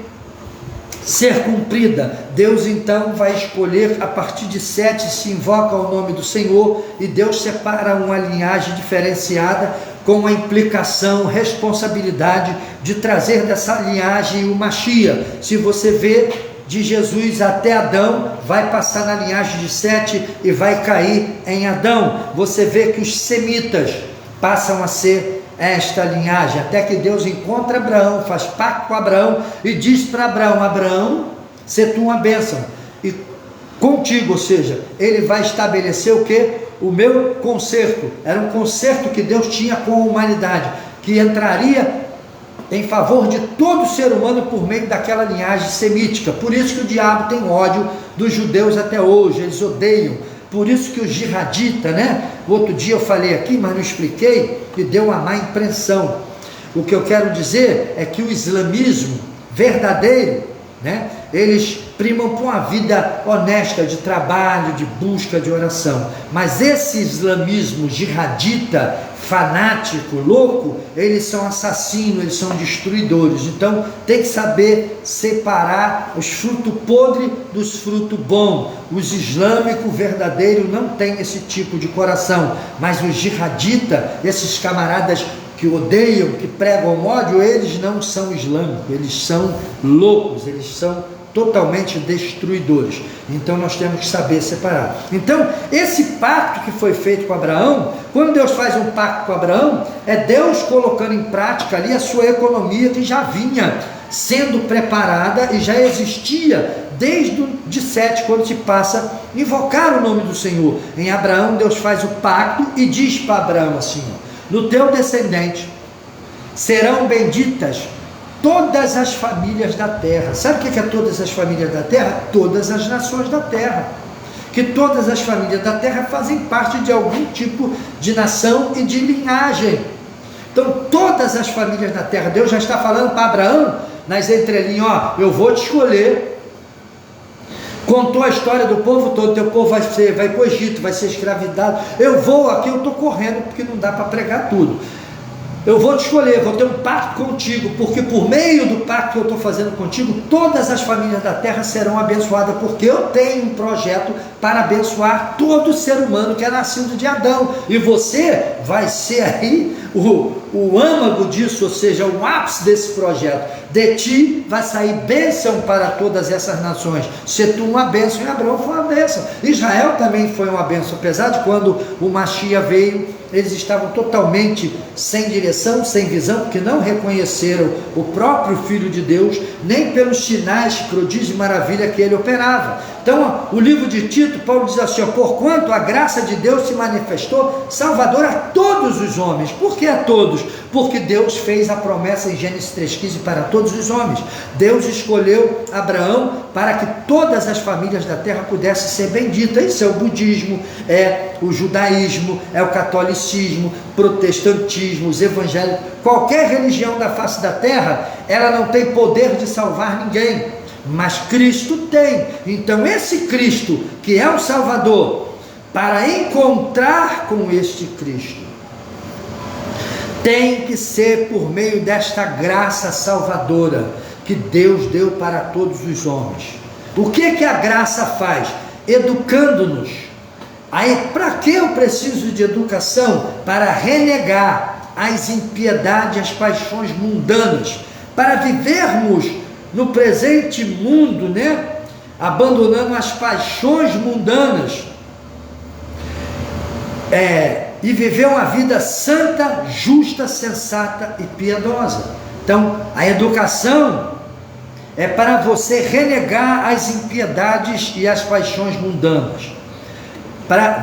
S1: ser cumprida. Deus então vai escolher, a partir de 7 se invoca o nome do Senhor, e Deus separa uma linhagem diferenciada, com a implicação, responsabilidade de trazer dessa linhagem o Mashiach. Se você vê de Jesus até Adão, vai passar na linhagem de 7 e vai cair em Adão. Você vê que os semitas passam a ser esta linhagem, até que Deus encontra Abraão, faz pacto com Abraão e diz para Abraão: Abraão, se tu uma bênção e contigo, ou seja, ele vai estabelecer o que? O meu concerto. Era um concerto que Deus tinha com a humanidade, que entraria em favor de todo ser humano por meio daquela linhagem semítica. Por isso que o diabo tem ódio dos judeus até hoje, eles odeiam. Por isso que o jihadita, outro dia eu falei aqui, mas não expliquei, que deu uma má impressão. O que eu quero dizer é que o islamismo verdadeiro, eles primam por uma vida honesta, de trabalho, de busca, de oração. Mas esse islamismo jihadita, fanático, louco, eles são assassinos, eles são destruidores. Então tem que saber separar os frutos podres dos frutos bons. Os islâmicos verdadeiros não têm esse tipo de coração, mas os jihaditas, esses camaradas que odeiam, que pregam ódio, eles não são islâmicos, eles são loucos, eles são totalmente destruidores. Então nós temos que saber separar. Então esse pacto que foi feito com Abraão, quando Deus faz um pacto com Abraão, é Deus colocando em prática ali a sua economia, que já vinha sendo preparada e já existia desde de 7, quando se passa a invocar o nome do Senhor. Em Abraão, Deus faz o pacto e diz para Abraão assim: no teu descendente serão benditas todas as famílias da terra. Sabe o que é todas as famílias da terra? Todas as nações da terra. Que todas as famílias da terra fazem parte de algum tipo de nação e de linhagem. Então todas as famílias da terra, Deus já está falando para Abraão nas entrelinhas: eu vou te escolher contou a história do povo todo, teu povo vai para o Egito, vai ser escravidado. Eu vou aqui, eu estou correndo, porque não dá para pregar tudo. Eu vou te escolher, vou ter um pacto contigo, porque por meio do pacto que eu estou fazendo contigo, todas as famílias da terra serão abençoadas, porque eu tenho um projeto para abençoar todo ser humano que é nascido de Adão, e você vai ser aí o âmago disso, ou seja, o ápice desse projeto. De ti vai sair bênção para todas essas nações. Se tu uma bênção, e Abraão foi uma bênção. Israel também foi uma bênção, apesar de quando o Mashiach veio, eles estavam totalmente sem direção, sem visão, porque não reconheceram o próprio Filho de Deus, nem pelos sinais, prodígio e maravilha que ele operava. Então, o livro de Tito, Paulo diz assim, porquanto a graça de Deus se manifestou salvadora a todos os homens. Por que a todos? Porque Deus fez a promessa em Gênesis 3,15 para todos os homens. Deus escolheu Abraão para que todas as famílias da terra pudessem ser benditas. Isso é o budismo, é o judaísmo, é o catolicismo, protestantismo, os evangélicos. Qualquer religião da face da terra, ela não tem poder de salvar ninguém. Mas Cristo tem. Então esse Cristo, que é o Salvador, para encontrar com este Cristo, tem que ser por meio desta graça salvadora que Deus deu para todos os homens. O que a graça faz? Educando-nos. Aí, para que eu preciso de educação? Para renegar as impiedades, as paixões mundanas, para vivermos no presente mundo, né? Abandonando as paixões mundanas, e viver uma vida santa, justa, sensata e piedosa. Então, a educação é para você renegar as impiedades e as paixões mundanas.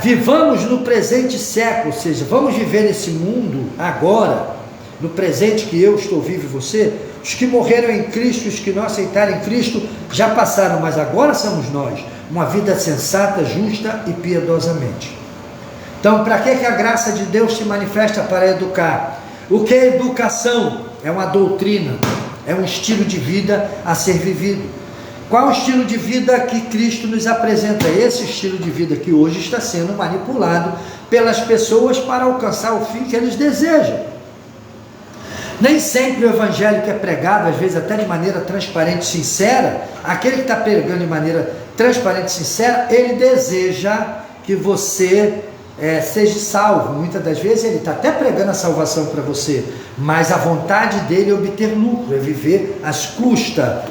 S1: Vivamos no presente século, ou seja, vamos viver nesse mundo agora, no presente que eu estou vivo e você. Os que morreram em Cristo, os que não aceitaram Cristo, já passaram, mas agora somos nós. Uma vida sensata, justa e piedosamente. Então, para que a graça de Deus se manifesta? Para educar. O que é educação? É uma doutrina, é um estilo de vida a ser vivido. Qual o estilo de vida que Cristo nos apresenta? Esse estilo de vida que hoje está sendo manipulado pelas pessoas para alcançar o fim que eles desejam. Nem sempre o evangelho que é pregado, às vezes até de maneira transparente e sincera, aquele que está pregando de maneira transparente e sincera, ele deseja que você seja salvo. Muitas das vezes ele está até pregando a salvação para você, mas a vontade dele é obter lucro, é viver às custas,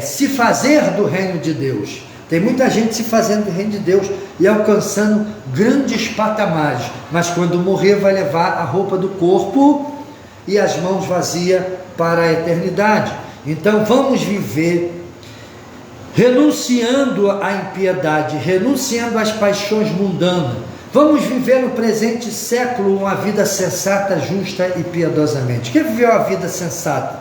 S1: se fazer do reino de Deus. Tem muita gente se fazendo do reino de Deus e alcançando grandes patamares, mas quando morrer vai levar a roupa do corpo e as mãos vazias para a eternidade. Então vamos viver renunciando à impiedade, renunciando às paixões mundanas. Vamos viver no presente século uma vida sensata, justa e piedosamente. Quer viver uma vida sensata?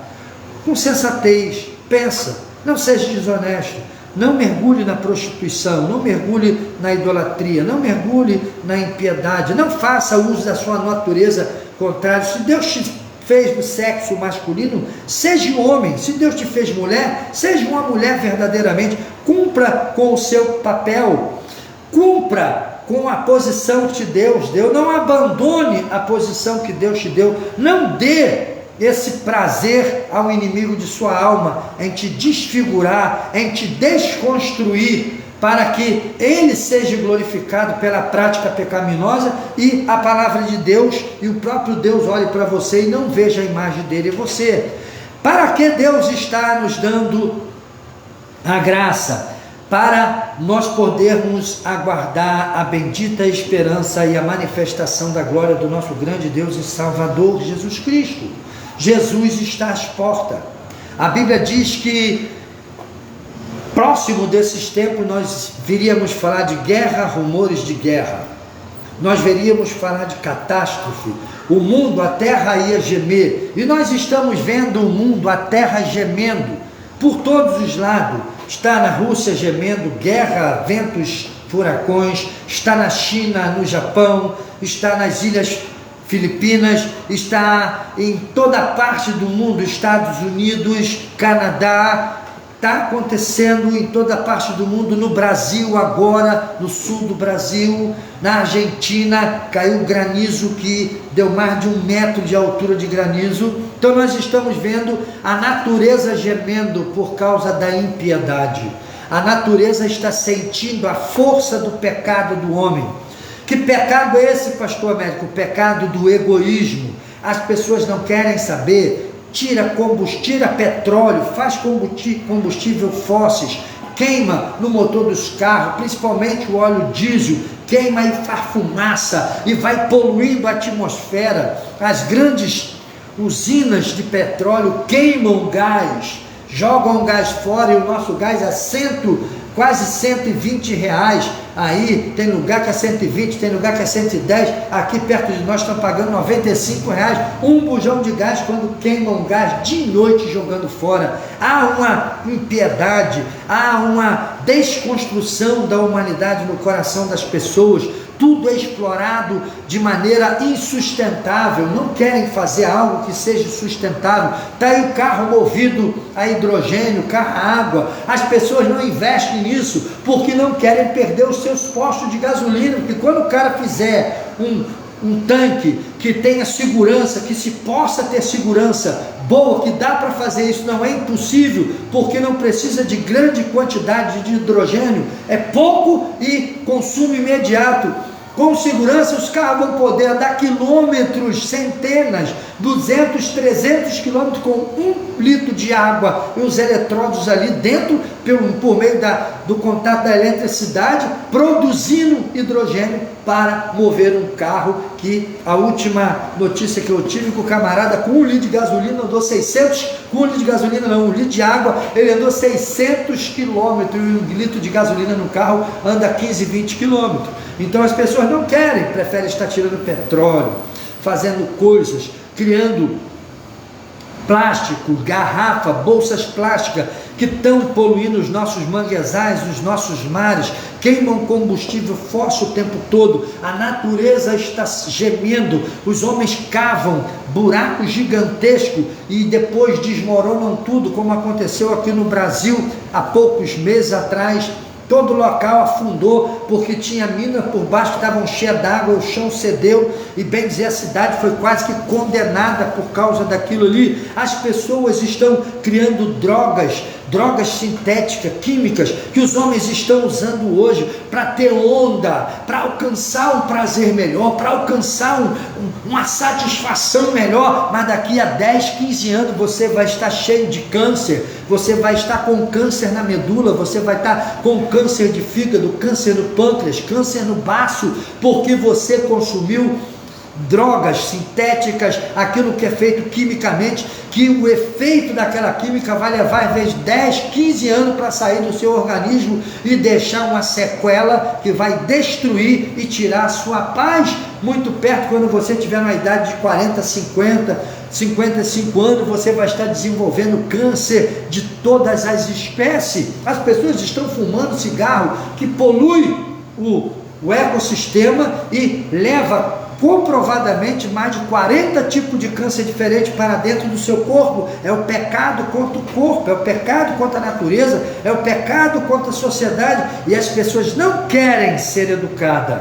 S1: Com sensatez, pensa, não seja desonesto. Não mergulhe na prostituição, não mergulhe na idolatria, não mergulhe na impiedade, não faça uso da sua natureza contrária. Se Deus te fez do sexo masculino, seja homem. Se Deus te fez mulher, seja uma mulher verdadeiramente. Cumpra com o seu papel, cumpra com a posição que Deus deu, não abandone a posição que Deus te deu, não dê esse prazer ao inimigo de sua alma, em te desfigurar, em te desconstruir, para que ele seja glorificado pela prática pecaminosa e a palavra de Deus e o próprio Deus olhe para você e não veja a imagem dele em você. Para que Deus está nos dando a graça? Para nós podermos aguardar a bendita esperança e a manifestação da glória do nosso grande Deus e Salvador Jesus Cristo. Jesus está às portas. A Bíblia diz que próximo desses tempos nós viríamos falar de guerra, rumores de guerra. Nós veríamos falar de catástrofe. O mundo, a terra ia gemer. E nós estamos vendo o mundo, a terra gemendo por todos os lados. Está na Rússia gemendo, guerra, ventos, furacões. Está na China, no Japão. Está nas ilhas Filipinas, está em toda parte do mundo, Estados Unidos, Canadá, está acontecendo em toda parte do mundo, no Brasil agora, no sul do Brasil, na Argentina, caiu granizo que deu mais de 1 metro de altura de granizo. Então nós estamos vendo a natureza gemendo por causa da impiedade. A natureza está sentindo a força do pecado do homem. Que pecado é esse, pastor Américo? O pecado do egoísmo. As pessoas não querem saber. Tira petróleo, faz combustível fósseis, queima no motor dos carros, principalmente o óleo diesel, queima e faz fumaça e vai poluindo a atmosfera. As grandes usinas de petróleo queimam gás, jogam gás fora, e o nosso gás é quase 120 reais. Aí tem lugar que é 120, tem lugar que é 110. Aqui perto de nós estão pagando 95 reais um bujão de gás, quando queimam gás de noite jogando fora. Há uma impiedade, há uma desconstrução da humanidade no coração das pessoas. Tudo é explorado de maneira insustentável, não querem fazer algo que seja sustentável. Está aí o carro movido a hidrogênio, carro a água. As pessoas não investem nisso porque não querem perder os seus postos de gasolina, porque quando o cara fizer um tanque que tenha segurança, que se possa ter segurança boa, que dá para fazer isso, não é impossível, porque não precisa de grande quantidade de hidrogênio, é pouco e consumo imediato. Com segurança os carros vão poder andar quilômetros, centenas, 200, 300 quilômetros com 1 litro de água e os eletrodos ali dentro, por meio do contato da eletricidade, produzindo hidrogênio para mover um carro. Que a última notícia que eu tive, que o camarada com 1 litro de gasolina andou 600, com 1 litro de gasolina não, 1 litro de água, ele andou 600 quilômetros, e 1 litro de gasolina no carro anda 15, 20 quilômetros. Então as pessoas não querem, preferem estar tirando petróleo, fazendo coisas, criando plástico, garrafa, bolsas plásticas, que estão poluindo os nossos manguezais, os nossos mares, queimam combustível fóssil o tempo todo. A natureza está gemendo, os homens cavam buracos gigantescos e depois desmoronam tudo, como aconteceu aqui no Brasil há poucos meses atrás. Todo o local afundou porque tinha mina por baixo que estavam cheias d'água, o chão cedeu e, bem dizer, a cidade foi quase que condenada por causa daquilo ali. As pessoas estão criando drogas sintéticas, químicas, que os homens estão usando hoje para ter onda, para alcançar um prazer melhor, para alcançar uma satisfação melhor, mas daqui a 10, 15 anos você vai estar cheio de câncer, você vai estar com câncer na medula, você vai estar com câncer de fígado, câncer no pâncreas, câncer no baço, porque você consumiu drogas sintéticas, aquilo que é feito quimicamente, que o efeito daquela química vai levar às vezes 10, 15 anos para sair do seu organismo e deixar uma sequela que vai destruir e tirar a sua paz muito perto. Quando você tiver na idade de 40, 50, 55 anos, você vai estar desenvolvendo câncer de todas as espécies. As pessoas estão fumando cigarro que polui o ecossistema e leva comprovadamente mais de 40 tipos de câncer diferentes para dentro do seu corpo. É o pecado contra o corpo, é o pecado contra a natureza, é o pecado contra a sociedade, e as pessoas não querem ser educadas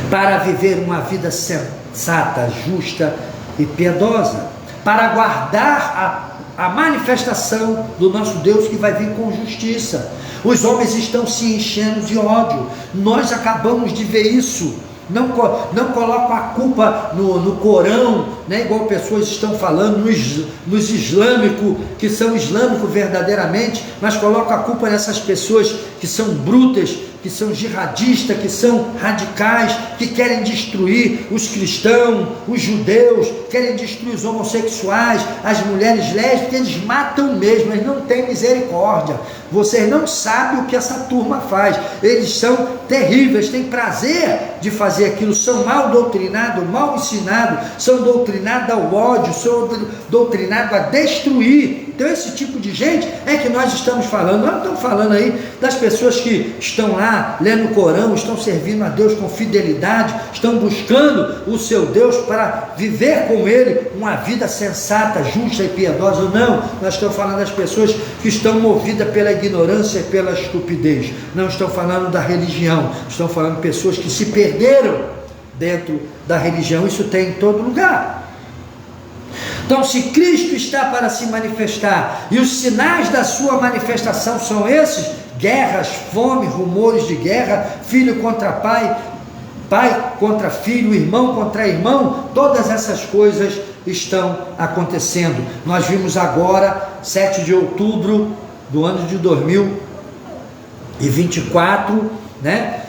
S1: para viver uma vida sensata, justa e piedosa, para guardar a manifestação do nosso Deus que vai vir com justiça. Os homens estão se enchendo de ódio, nós acabamos de ver isso. Não colocam a culpa no Corão, né, igual pessoas estão falando, nos islâmicos, que são islâmicos verdadeiramente, mas colocam a culpa nessas pessoas que são brutas, que são jihadistas, que são radicais, que querem destruir os cristãos, os judeus, querem destruir os homossexuais, as mulheres lésbicas. Eles matam mesmo, eles não têm misericórdia. Vocês não sabem o que essa turma faz, eles são terríveis, têm prazer de fazer aquilo, são mal doutrinados, mal ensinados, são doutrinados ao ódio, são doutrinados a destruir Então esse tipo de gente é que nós estamos falando. Nós não estamos falando aí das pessoas que estão lá lendo o Corão, estão servindo a Deus com fidelidade, estão buscando o seu Deus para viver com Ele uma vida sensata, justa e piedosa. Não, nós estamos falando das pessoas que estão movidas pela ignorância e pela estupidez. Não estão falando da religião, estão falando de pessoas que se perderam dentro da religião. Isso tem em todo lugar. Então, se Cristo está para se manifestar, e os sinais da sua manifestação são esses: guerras, fome, rumores de guerra, filho contra pai, pai contra filho, irmão contra irmão, todas essas coisas estão acontecendo. Nós vimos agora, 7 de outubro do ano de 2024, né?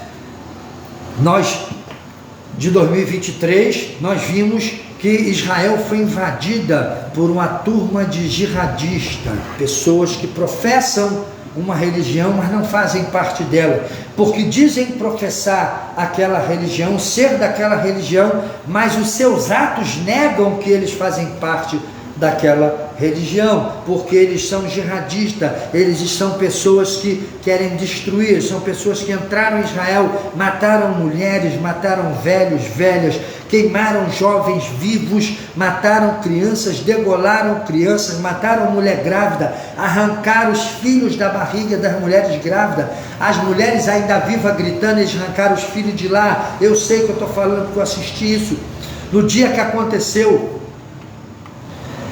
S1: De 2023, nós vimos que Israel foi invadida por uma turma de jihadistas, pessoas que professam uma religião, mas não fazem parte dela, porque dizem professar aquela religião, ser daquela religião, mas os seus atos negam que eles fazem parte daquela religião, porque eles são jihadistas, eles são pessoas que querem destruir, são pessoas que entraram em Israel, mataram mulheres, mataram velhos, velhas, queimaram jovens vivos, mataram crianças, degolaram crianças, mataram mulher grávida, arrancaram os filhos da barriga das mulheres grávidas, as mulheres ainda vivas gritando, eles arrancaram os filhos de lá. Eu sei que eu estou falando porque eu assisti isso, no dia que aconteceu,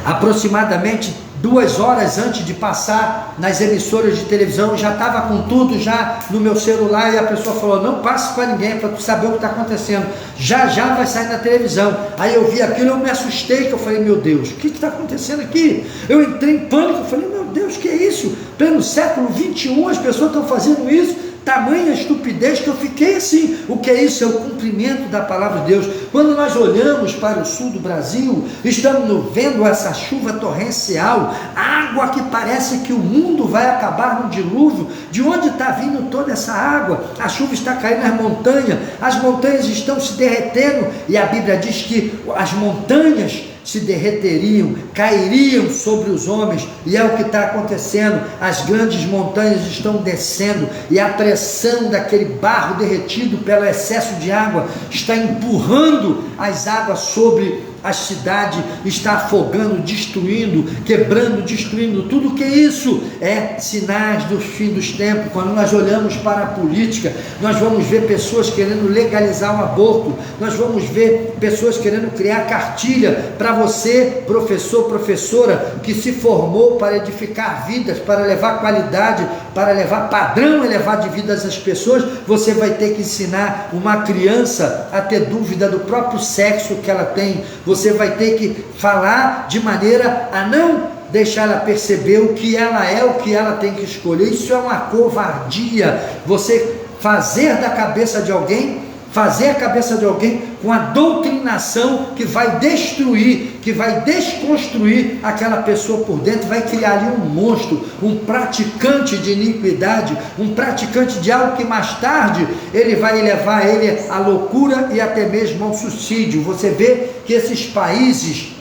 S1: aproximadamente 2 horas antes de passar nas emissoras de televisão, eu já estava com tudo já no meu celular, e a pessoa falou: não passe para ninguém, para tu saber o que está acontecendo, já vai sair na televisão. Aí eu vi aquilo, eu me assustei, que eu falei: meu Deus, o que está acontecendo aqui? Eu entrei em pânico, eu falei: meu Deus, que é isso? Pleno século 21, as pessoas estão fazendo isso, tamanha estupidez, que eu fiquei assim. O que é isso? É o cumprimento da palavra de Deus. Quando nós olhamos para o sul do Brasil, estamos vendo essa chuva torrencial, água que parece que o mundo vai acabar no dilúvio. De onde está vindo toda essa água? A chuva está caindo nas montanhas, as montanhas estão se derretendo, e a Bíblia diz que as montanhas se derreteriam, cairiam sobre os homens, e é o que está acontecendo. As grandes montanhas estão descendo, e a pressão daquele barro derretido pelo excesso de água está empurrando as águas sobre a cidade, está afogando, destruindo, quebrando, destruindo tudo. Que isso é sinais do fim dos tempos. Quando nós olhamos para a política, nós vamos ver pessoas querendo legalizar o aborto, nós vamos ver pessoas querendo criar cartilha para você, professor, professora, que se formou para edificar vidas, para levar qualidade, para levar padrão elevado de vidas às pessoas. Você vai ter que ensinar uma criança a ter dúvida do próprio sexo que ela tem. Você vai ter que falar de maneira a não deixar ela perceber o que ela é, o que ela tem que escolher. Isso é uma covardia. Você fazer da cabeça de alguém, fazer a cabeça de alguém com a doutrinação que vai destruir, que vai desconstruir aquela pessoa por dentro, vai criar ali um monstro, um praticante de iniquidade, um praticante de algo que mais tarde ele vai levar ele à loucura e até mesmo ao suicídio. Você vê que esses países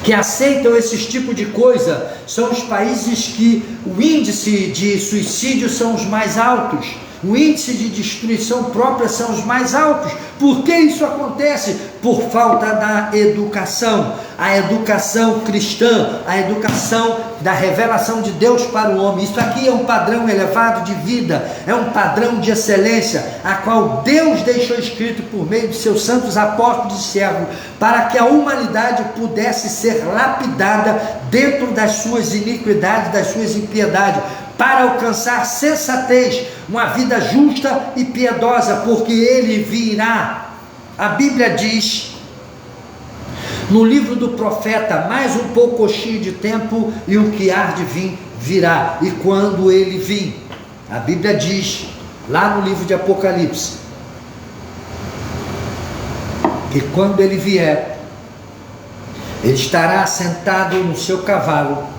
S1: que aceitam esse tipo de coisa são os países que o índice de suicídio são os mais altos, o índice de destruição própria são os mais altos. Por que isso acontece? Por falta da educação, a educação cristã, a educação da revelação de Deus para o homem. Isso aqui é um padrão elevado de vida, é um padrão de excelência, a qual Deus deixou escrito por meio de seus santos apóstolos e servos, para que a humanidade pudesse ser lapidada dentro das suas iniquidades, das suas impiedades, para alcançar sensatez, uma vida justa e piedosa, porque Ele virá. A Bíblia diz, no livro do profeta: mais um pouquinho de tempo e o que há de vir virá. E quando Ele vir, a Bíblia diz, lá no livro de Apocalipse, que quando Ele vier, Ele estará sentado no seu cavalo,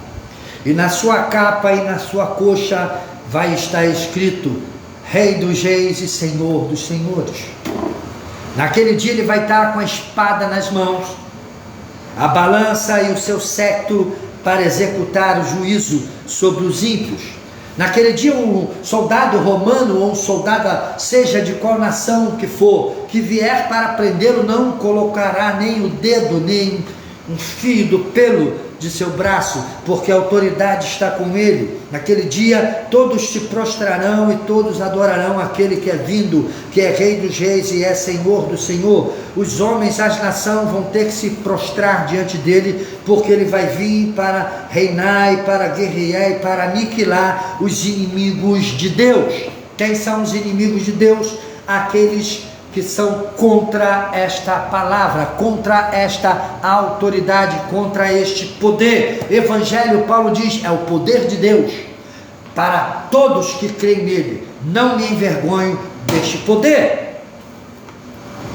S1: e na sua capa e na sua coxa vai estar escrito: Rei dos reis e Senhor dos senhores. Naquele dia Ele vai estar com a espada nas mãos, a balança e o seu cetro para executar o juízo sobre os ímpios. Naquele dia, um soldado romano ou um soldado, seja de qual nação que for, que vier para prendê-lo, não colocará nem o dedo, nem um fio do pelo de seu braço, porque a autoridade está com ele. Naquele dia todos se prostrarão e todos adorarão aquele que é vindo, que é Rei dos Reis e é Senhor do Senhor. Os homens, as nações vão ter que se prostrar diante dele, porque ele vai vir para reinar e para guerrear e para aniquilar os inimigos de Deus. Quem são os inimigos de Deus? Aqueles que são contra esta palavra, contra esta autoridade, contra este poder. Evangelho, Paulo diz, é o poder de Deus para todos que creem nele. Não me envergonho deste poder.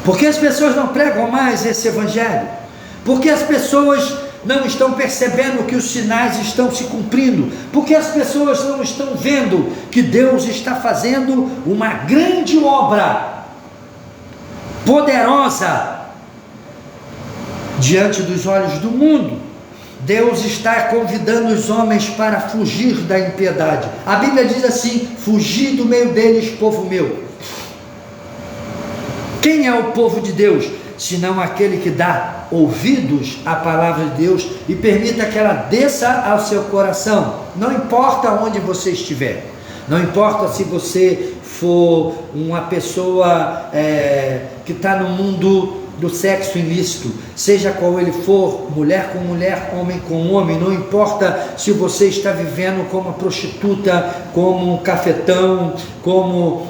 S1: Porque as pessoas não pregam mais esse evangelho? Porque as pessoas não estão percebendo que os sinais estão se cumprindo? Porque as pessoas não estão vendo que Deus está fazendo uma grande obra poderosa diante dos olhos do mundo? Deus está convidando os homens para fugir da impiedade. A Bíblia diz assim: fugir do meio deles, povo meu. Quem é o povo de Deus? Senão aquele que dá ouvidos à palavra de Deus e permita que ela desça ao seu coração. Não importa onde você estiver, não importa se você for uma pessoa que está no mundo do sexo ilícito, seja qual ele for, mulher com mulher, homem com homem, não importa se você está vivendo como uma prostituta, como um cafetão, como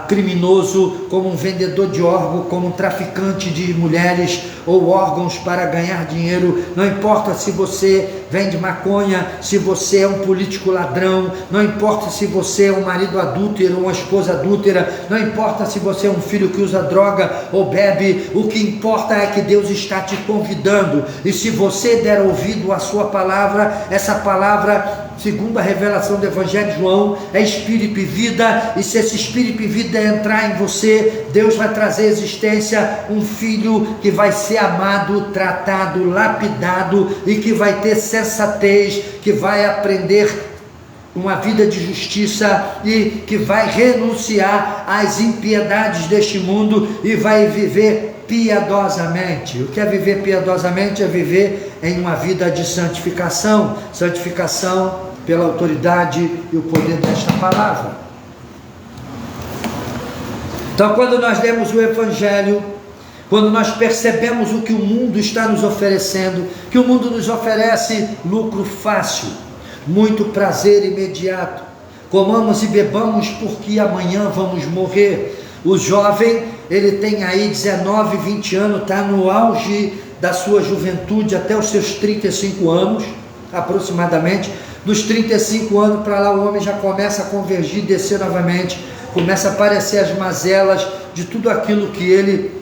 S1: criminoso, como um vendedor de órgãos, como um traficante de mulheres ou órgãos para ganhar dinheiro, não importa se você vende maconha, se você é um político ladrão, não importa se você é um marido adúltero ou uma esposa adúltera, não importa se você é um filho que usa droga ou bebe, o que importa é que Deus está te convidando, e se você der ouvido à sua palavra, essa palavra, segundo a revelação do Evangelho de João, é espírito e vida, e se esse espírito e vida entrar em você, Deus vai trazer à existência um filho que vai ser amado, tratado, lapidado, e que vai ter sensatez, que vai aprender uma vida de justiça e que vai renunciar às impiedades deste mundo e vai viver piedosamente. O que é viver piedosamente? É viver em uma vida de santificação, santificação pela autoridade e o poder desta palavra. Então, quando nós lemos o Evangelho, quando nós percebemos o que o mundo está nos oferecendo, que o mundo nos oferece lucro fácil, muito prazer imediato, comamos e bebamos porque amanhã vamos morrer. O jovem, ele tem aí 19, 20 anos, está no auge da sua juventude até os seus 35 anos, aproximadamente. Dos 35 anos para lá, o homem já começa a convergir, descer novamente, começa a aparecer as mazelas de tudo aquilo que ele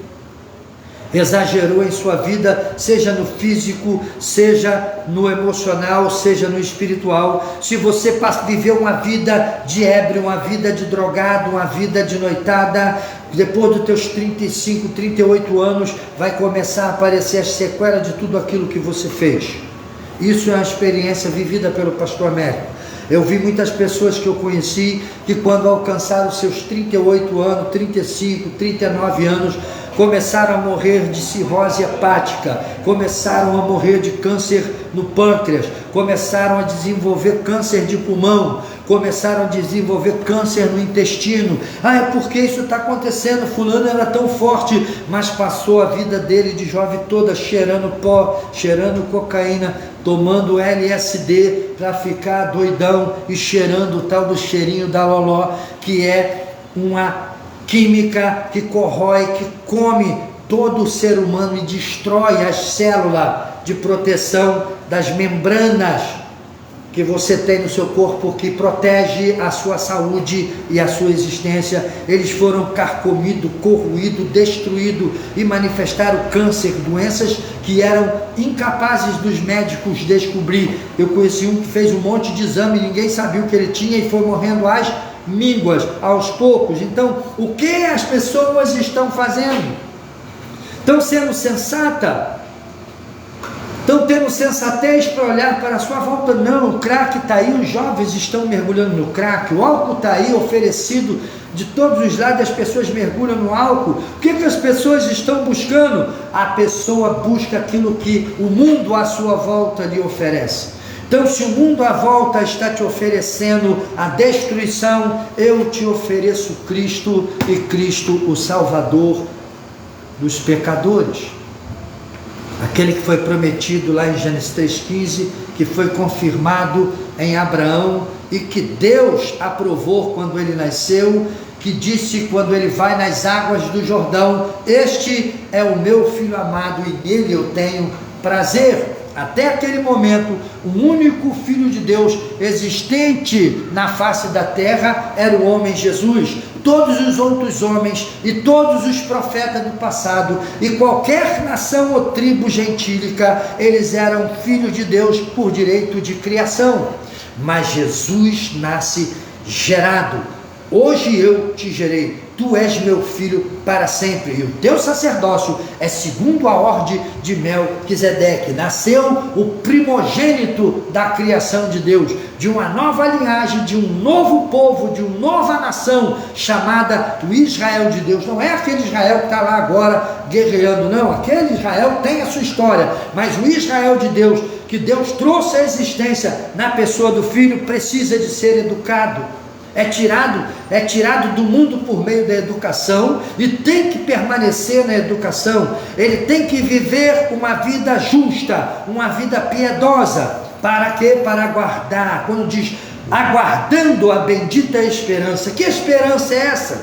S1: exagerou em sua vida, seja no físico, seja no emocional, seja no espiritual. Se você viveu uma vida de ébrio, uma vida de drogado, uma vida de noitada, depois dos teus 35, 38 anos, vai começar a aparecer as sequelas de tudo aquilo que você fez. Isso é uma experiência vivida pelo pastor Américo. Eu vi muitas pessoas que eu conheci, que quando alcançaram seus 38 anos, 35, 39 anos, começaram a morrer de cirrose hepática, começaram a morrer de câncer no pâncreas, começaram a desenvolver câncer de pulmão, começaram a desenvolver câncer no intestino. É porque isso está acontecendo, fulano era tão forte, mas passou a vida dele de jovem toda cheirando pó, cheirando cocaína, tomando LSD para ficar doidão e cheirando o tal do cheirinho da loló, que é uma química que corrói, que come todo o ser humano e destrói as células de proteção das membranas que você tem no seu corpo, que protege a sua saúde e a sua existência. Eles foram carcomidos, corroídos, destruídos e manifestaram câncer, doenças que eram incapazes dos médicos descobrir. Eu conheci um que fez um monte de exame, ninguém sabia o que ele tinha e foi morrendo às mínguas, aos poucos. Então, o que as pessoas estão fazendo? Estão sendo sensata? Estão tendo sensatez para olhar para a sua volta? Não, o crack está aí, os jovens estão mergulhando no crack, o álcool está aí oferecido de todos os lados, as pessoas mergulham no álcool. O que as pessoas estão buscando? A pessoa busca aquilo que o mundo à sua volta lhe oferece. Então, se o mundo à volta está te oferecendo a destruição, eu te ofereço Cristo, e Cristo o Salvador dos pecadores. Aquele que foi prometido lá em Gênesis 3,15, que foi confirmado em Abraão e que Deus aprovou quando ele nasceu, que disse quando ele vai nas águas do Jordão: este é o meu filho amado e nele eu tenho prazer. Até aquele momento, o único Filho de Deus existente na face da terra era o homem Jesus. Todos os outros homens e todos os profetas do passado e qualquer nação ou tribo gentílica, eles eram filhos de Deus por direito de criação. Mas Jesus nasce gerado. Hoje eu te gerei, tu és meu filho para sempre, e o teu sacerdócio é segundo a ordem de Melquisedeque. Nasceu o primogênito da criação de Deus, de uma nova linhagem, de um novo povo, de uma nova nação, chamada o Israel de Deus. Não é aquele Israel que está lá agora guerreando, não, aquele Israel tem a sua história, mas o Israel de Deus, que Deus trouxe à existência na pessoa do Filho, precisa de ser educado. É tirado do mundo por meio da educação e tem que permanecer na educação. Ele tem que viver uma vida justa, uma vida piedosa. Para quê? Para aguardar. Quando diz aguardando a bendita esperança. Que esperança é essa?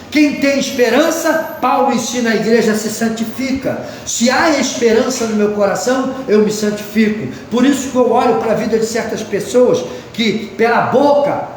S1: Quem tem esperança, Paulo ensina a igreja, se santifica. Se há esperança no meu coração, eu me santifico. Por isso que eu olho para a vida de certas pessoas que pela boca,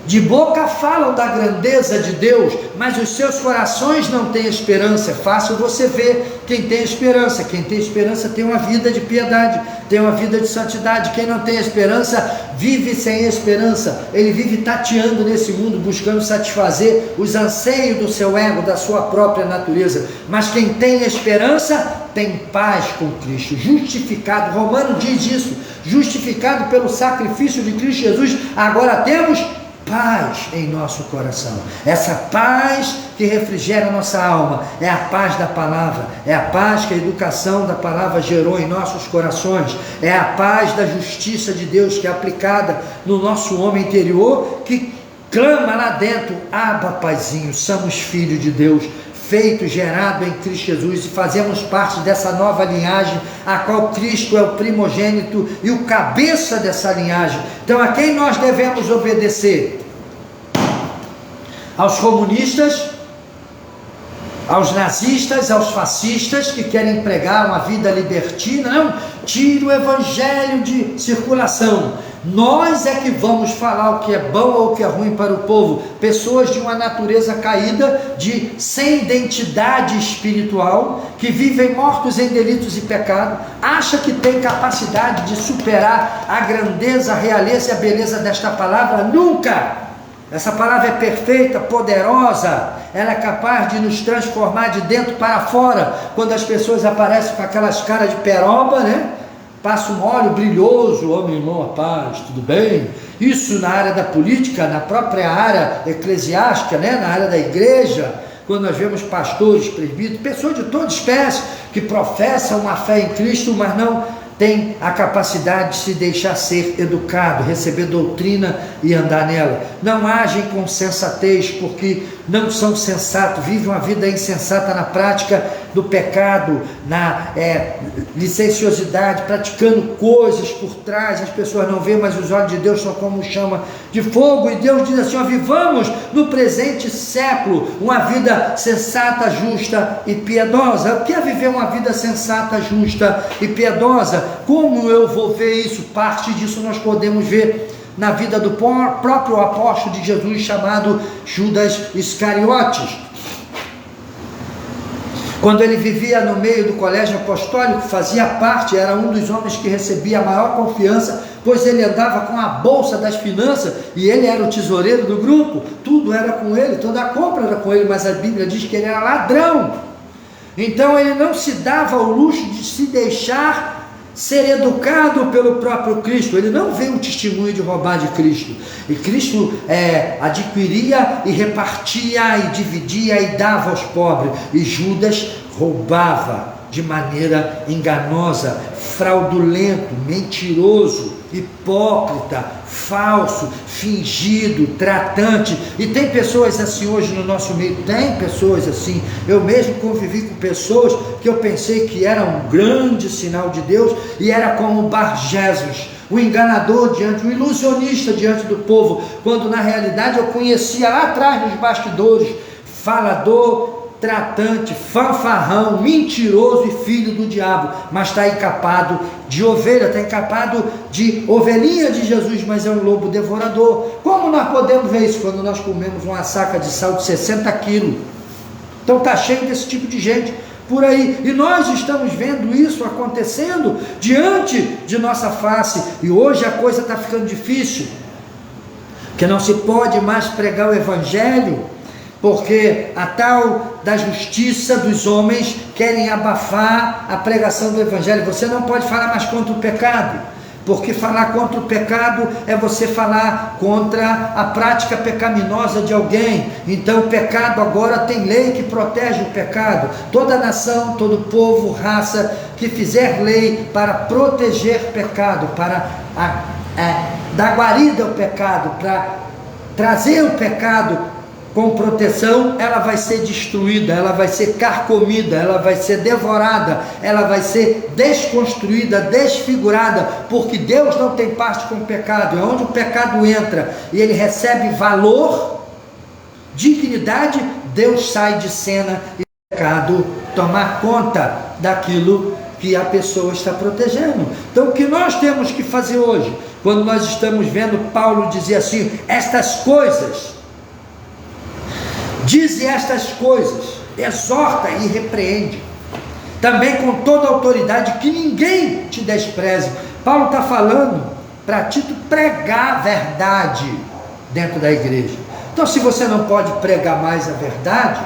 S1: de boca falam da grandeza de Deus, mas os seus corações não têm esperança. É fácil você ver quem tem esperança. Quem tem esperança tem uma vida de piedade, tem uma vida de santidade. Quem não tem esperança, vive sem esperança. Ele vive tateando nesse mundo, buscando satisfazer os anseios do seu ego, da sua própria natureza. Mas quem tem esperança, tem paz com Cristo, justificado. Romano diz isso, justificado pelo sacrifício de Cristo Jesus, agora temos paz em nosso coração. Essa paz que refrigera a nossa alma é a paz da palavra, é a paz que a educação da palavra gerou em nossos corações, é a paz da justiça de Deus que é aplicada no nosso homem interior, que clama lá dentro: Abba, Paizinho, somos filhos de Deus, feito, gerado em Cristo Jesus, e fazemos parte dessa nova linhagem, a qual Cristo é o primogênito e o cabeça dessa linhagem. Então, a quem nós devemos obedecer? Aos comunistas, aos nazistas, aos fascistas que querem pregar uma vida libertina? Não, tira o evangelho de circulação. Nós é que vamos falar o que é bom ou o que é ruim para o povo. Pessoas de uma natureza caída, sem identidade espiritual, que vivem mortos em delitos e pecado, acha que tem capacidade de superar a grandeza, a realeza e a beleza desta palavra? Nunca! Essa palavra é perfeita, poderosa, ela é capaz de nos transformar de dentro para fora. Quando as pessoas aparecem com aquelas caras de peroba, né? Passa um óleo brilhoso: ó, meu irmão, a paz, tudo bem? Isso na área da política, na própria área eclesiástica, né? Na área da igreja, quando nós vemos pastores, presbíteros, pessoas de toda espécie que professam uma fé em Cristo, mas não tem a capacidade de se deixar ser educado, receber doutrina e andar nela. Não agem com sensatez, porque não são sensatos, vivem uma vida insensata na prática do pecado, na licenciosidade, praticando coisas por trás. As pessoas não veem, mas os olhos de Deus são como chama de fogo, e Deus diz assim: ó, vivamos no presente século uma vida sensata, justa e piedosa. O que é viver uma vida sensata, justa e piedosa? Como eu vou ver isso? Parte disso nós podemos ver na vida do próprio apóstolo de Jesus, chamado Judas Iscariotes. Quando ele vivia no meio do colégio apostólico, fazia parte, era um dos homens que recebia a maior confiança, pois ele andava com a bolsa das finanças, e ele era o tesoureiro do grupo, tudo era com ele, toda a compra era com ele, mas a Bíblia diz que ele era ladrão. Então ele não se dava ao luxo de se deixar ser educado pelo próprio Cristo. Ele não veio o testemunho de roubar de Cristo. E Cristo adquiria e repartia e dividia e dava aos pobres. E Judas roubava de maneira enganosa, fraudulento, mentiroso, hipócrita, falso, fingido, tratante. E tem pessoas assim hoje no nosso meio, tem pessoas assim. Eu mesmo convivi com pessoas que eu pensei que era um grande sinal de Deus, e era como Bar-Jesus, o enganador o ilusionista diante do povo, quando na realidade eu conhecia lá atrás nos bastidores, falador, tratante, fanfarrão, mentiroso e filho do diabo, mas está encapado de ovelha, está encapado de ovelhinha de Jesus, mas é um lobo devorador. Como nós podemos ver isso? Quando nós comemos uma saca de sal de 60 quilos. Então está cheio desse tipo de gente por aí, e nós estamos vendo isso acontecendo diante de nossa face, e hoje a coisa está ficando difícil, que não se pode mais pregar o evangelho, porque a tal da justiça dos homens querem abafar a pregação do evangelho. Você não pode falar mais contra o pecado, porque falar contra o pecado é você falar contra a prática pecaminosa de alguém. Então o pecado agora tem lei que protege o pecado. Toda nação, todo povo, raça que fizer lei para proteger pecado, para dar guarida ao pecado, para trazer o pecado com proteção, ela vai ser destruída, ela vai ser carcomida, ela vai ser devorada, ela vai ser desconstruída, desfigurada, porque Deus não tem parte com o pecado. É onde o pecado entra e ele recebe valor, dignidade, Deus sai de cena e o pecado tomar conta daquilo que a pessoa está protegendo. Então o que nós temos que fazer hoje, quando nós estamos vendo Paulo dizer assim, estas coisas, dize estas coisas, exorta e repreende, também com toda a autoridade, que ninguém te despreze. Paulo está falando para Tito pregar a verdade dentro da igreja. Então se você não pode pregar mais a verdade,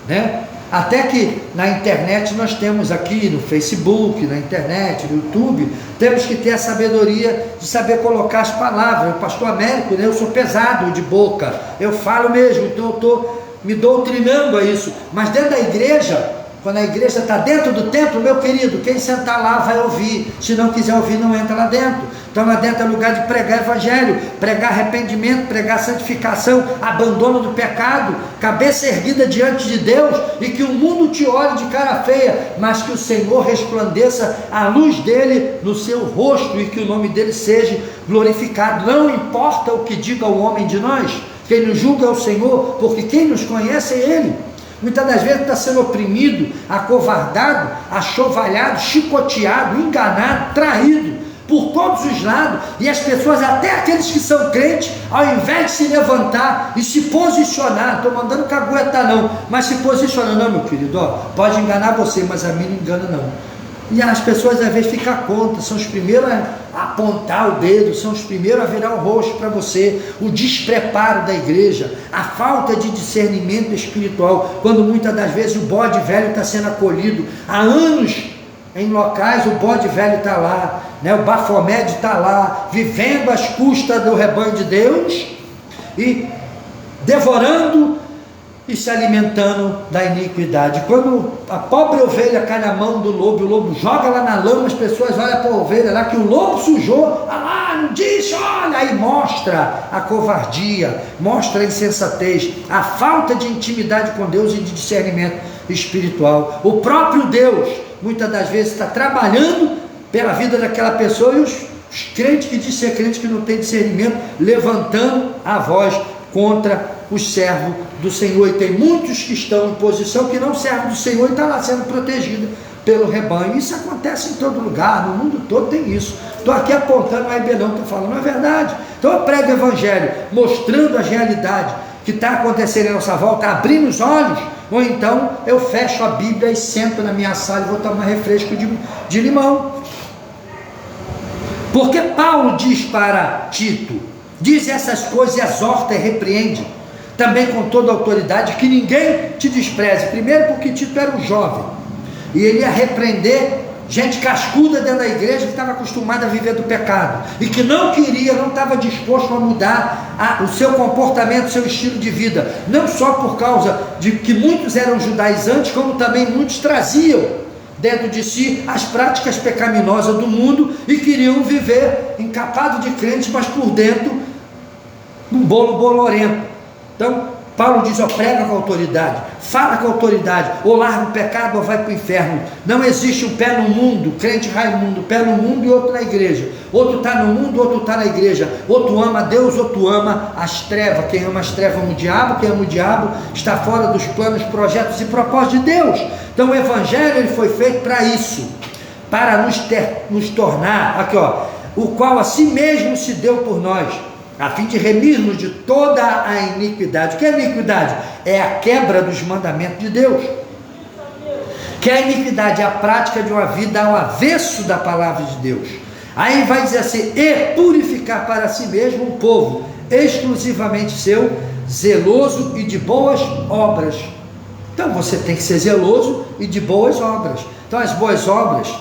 S1: né? Até que na internet nós temos aqui no Facebook, na internet, no YouTube, temos que ter a sabedoria de saber colocar as palavras. O pastor Américo, né, eu sou pesado de boca, eu falo mesmo, então eu estou me doutrinando a isso, mas dentro da igreja, quando a igreja está dentro do templo, meu querido, quem sentar lá vai ouvir, se não quiser ouvir, não entra lá dentro. Então lá dentro é lugar de pregar evangelho, pregar arrependimento, pregar santificação, abandono do pecado, cabeça erguida diante de Deus, e que o mundo te olhe de cara feia, mas que o Senhor resplandeça a luz dele no seu rosto, e que o nome dele seja glorificado. Não importa o que diga o homem de nós, quem nos julga é o Senhor, porque quem nos conhece é Ele. Muitas das vezes está sendo oprimido, acovardado, achovalhado, chicoteado, enganado, traído por todos os lados, e as pessoas, até aqueles que são crentes, ao invés de se levantar e se posicionar, estou mandando caguetar não, mas se posiciona, não meu querido, ó, pode enganar você, mas a mim não engana não. E as pessoas às vezes ficam contra, são os primeiros a apontar o dedo, são os primeiros a virar o rosto para você, o despreparo da igreja, a falta de discernimento espiritual, quando muitas das vezes o bode velho está sendo acolhido, há anos em locais o bode velho está lá, né? O Bafomé está lá, vivendo às custas do rebanho de Deus, e devorando e se alimentando da iniquidade. Quando a pobre ovelha cai na mão do lobo, o lobo joga lá na lama, as pessoas olham para a ovelha lá, que o lobo sujou, não disse, olha, aí mostra a covardia, mostra a insensatez, a falta de intimidade com Deus e de discernimento espiritual. O próprio Deus, muitas das vezes, está trabalhando pela vida daquela pessoa, e os crentes que dizem ser crentes que não têm discernimento, levantando a voz contra os servos do Senhor. E tem muitos que estão em posição que não servem do Senhor e estão lá sendo protegidos pelo rebanho. Isso acontece em todo lugar, no mundo todo tem isso. Estou aqui apontando, aí Belão está falando a verdade. Então eu prego o evangelho, mostrando as realidades que está acontecendo em nossa volta, abrindo os olhos, ou então eu fecho a Bíblia e sento na minha sala e vou tomar refresco de limão. Porque Paulo diz para Tito, diz essas coisas, exorta e repreende, também com toda a autoridade, que ninguém te despreze. Primeiro porque Tito era um jovem, e ele ia repreender gente cascuda dentro da igreja que estava acostumada a viver do pecado e que não queria, não estava disposto a mudar o seu comportamento, o seu estilo de vida, não só por causa de que muitos eram judaizantes, como também muitos traziam dentro de si as práticas pecaminosas do mundo e queriam viver encapado de crentes, mas por dentro um bolo bolorento. Então Paulo diz, ó, prega com autoridade, fala com autoridade, ou larga o pecado ou vai para o inferno. Não existe um pé no mundo, crente raimundo, pé no mundo e outro na igreja. Outro está no mundo, outro está na igreja. Outro ama a Deus, outro ama as trevas. Quem ama as trevas ama o diabo, quem ama o diabo está fora dos planos, projetos e propósitos de Deus. Então o evangelho ele foi feito para isso, para nos tornar, aqui ó, o qual a si mesmo se deu por nós, a fim de remir-nos de toda a iniquidade. O que é iniquidade? É a quebra dos mandamentos de Deus. Que a iniquidade é a prática de uma vida ao avesso da palavra de Deus. Aí vai dizer assim, e purificar para si mesmo um povo exclusivamente seu, zeloso e de boas obras. Então você tem que ser zeloso e de boas obras. Então as boas obras,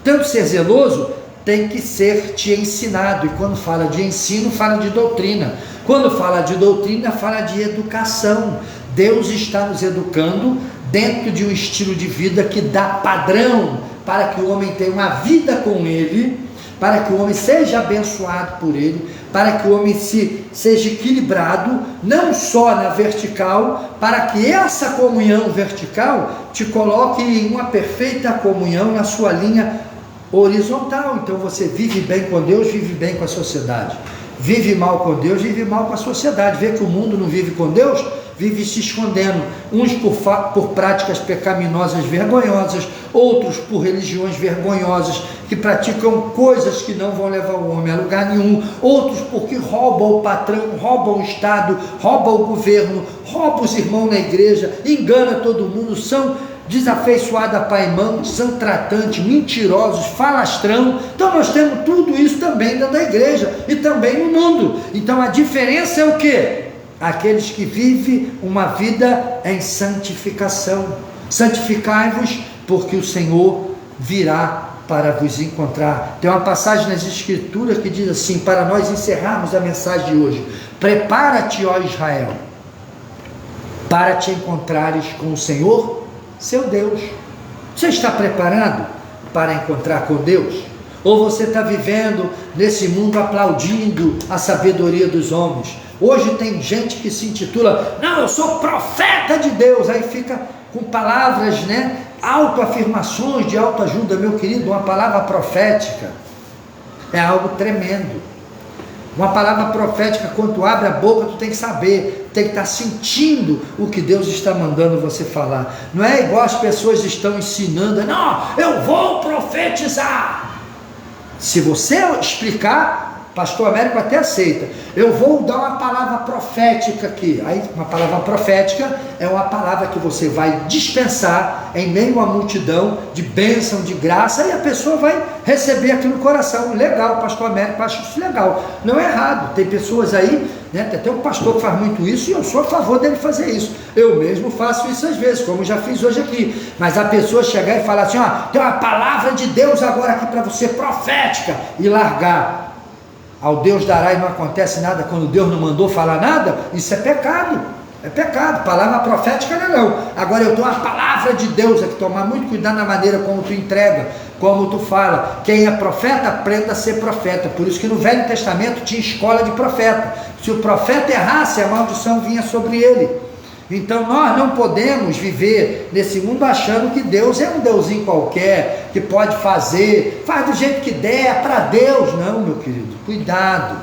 S1: tanto ser zeloso, tem que ser te ensinado, e quando fala de ensino, fala de doutrina. Quando fala de doutrina, fala de educação. Deus está nos educando dentro de um estilo de vida que dá padrão para que o homem tenha uma vida com Ele, para que o homem seja abençoado por Ele, para que o homem seja equilibrado, não só na vertical, para que essa comunhão vertical te coloque em uma perfeita comunhão na sua linha horizontal. Então você vive bem com Deus, vive bem com a sociedade. Vive mal com Deus, vive mal com a sociedade. Vê que o mundo não vive com Deus, vive se escondendo, uns por práticas pecaminosas vergonhosas, outros por religiões vergonhosas, que praticam coisas que não vão levar o homem a lugar nenhum, outros porque roubam o patrão, roubam o Estado, roubam o governo, roubam os irmãos na igreja, engana todo mundo, são desafeiçoados a pai e mão, são tratantes, mentirosos, falastrão. Então nós temos tudo isso também dentro da igreja e também no mundo. Então a diferença é o quê? Aqueles que vivem uma vida em santificação. Santificai-vos, porque o Senhor virá para vos encontrar. Tem uma passagem nas Escrituras que diz assim, para nós encerrarmos a mensagem de hoje: prepara-te, ó Israel, para te encontrares com o Senhor seu Deus. Você está preparado para encontrar com Deus? Ou você está vivendo nesse mundo aplaudindo a sabedoria dos homens? Hoje tem gente que se intitula, não, eu sou profeta de Deus, aí fica com palavras, autoafirmações de autoajuda. Meu querido, uma palavra profética é algo tremendo. Uma palavra profética, quando tu abre a boca, tu tem que saber, tem que estar sentindo o que Deus está mandando você falar. Não é igual as pessoas estão ensinando, não, eu vou profetizar. Se você explicar, pastor Américo até aceita, eu vou dar uma palavra profética aqui. Aí uma palavra profética é uma palavra que você vai dispensar em meio à multidão de bênção, de graça, e a pessoa vai receber aquilo no coração. Legal, pastor Américo acha isso legal, não é errado. Tem pessoas aí, tem até um pastor que faz muito isso, e eu sou a favor dele fazer isso. Eu mesmo faço isso às vezes, como já fiz hoje aqui. Mas a pessoa chegar e falar assim, tem uma palavra de Deus agora aqui para você, profética, e largar. Ao Deus dará e não acontece nada quando Deus não mandou falar nada, isso é pecado. É pecado. Palavra profética não. Agora eu dou uma palavra de Deus, é que tomar muito cuidado na maneira como tu entrega, como tu fala. Quem é profeta, aprenda a ser profeta. Por isso que no Velho Testamento tinha escola de profeta. Se o profeta errasse, a maldição vinha sobre ele. Então nós não podemos viver nesse mundo achando que Deus é um deusinho qualquer, que pode fazer, faz do jeito que der, é para Deus. Não, meu querido, cuidado.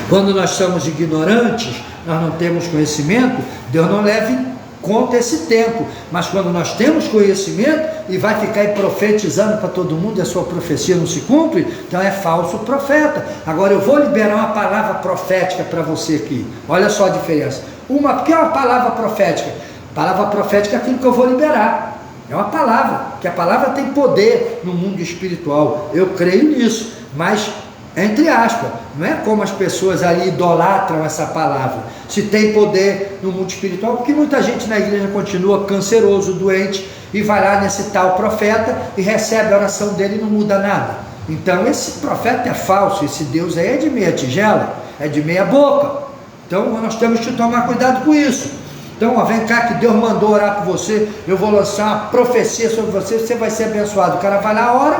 S1: Quando nós somos ignorantes, nós não temos conhecimento, Deus não leva em conta esse tempo. Mas quando nós temos conhecimento e vai ficar aí profetizando para todo mundo e a sua profecia não se cumpre, então é falso profeta. Agora eu vou liberar uma palavra profética para você aqui. Olha só a diferença. O que é uma palavra profética? Palavra profética é aquilo que eu vou liberar. É uma palavra, que a palavra tem poder no mundo espiritual. Eu creio nisso, mas entre aspas, não é como as pessoas ali idolatram essa palavra. Se tem poder no mundo espiritual, porque muita gente na igreja continua canceroso, doente, e vai lá nesse tal profeta e recebe a oração dele e não muda nada. Então esse profeta é falso, esse Deus aí é de meia tigela, é de meia boca. Então nós temos que tomar cuidado com isso. Então, ó, vem cá que Deus mandou orar por você, eu vou lançar uma profecia sobre você, você vai ser abençoado. O cara vai lá, ora,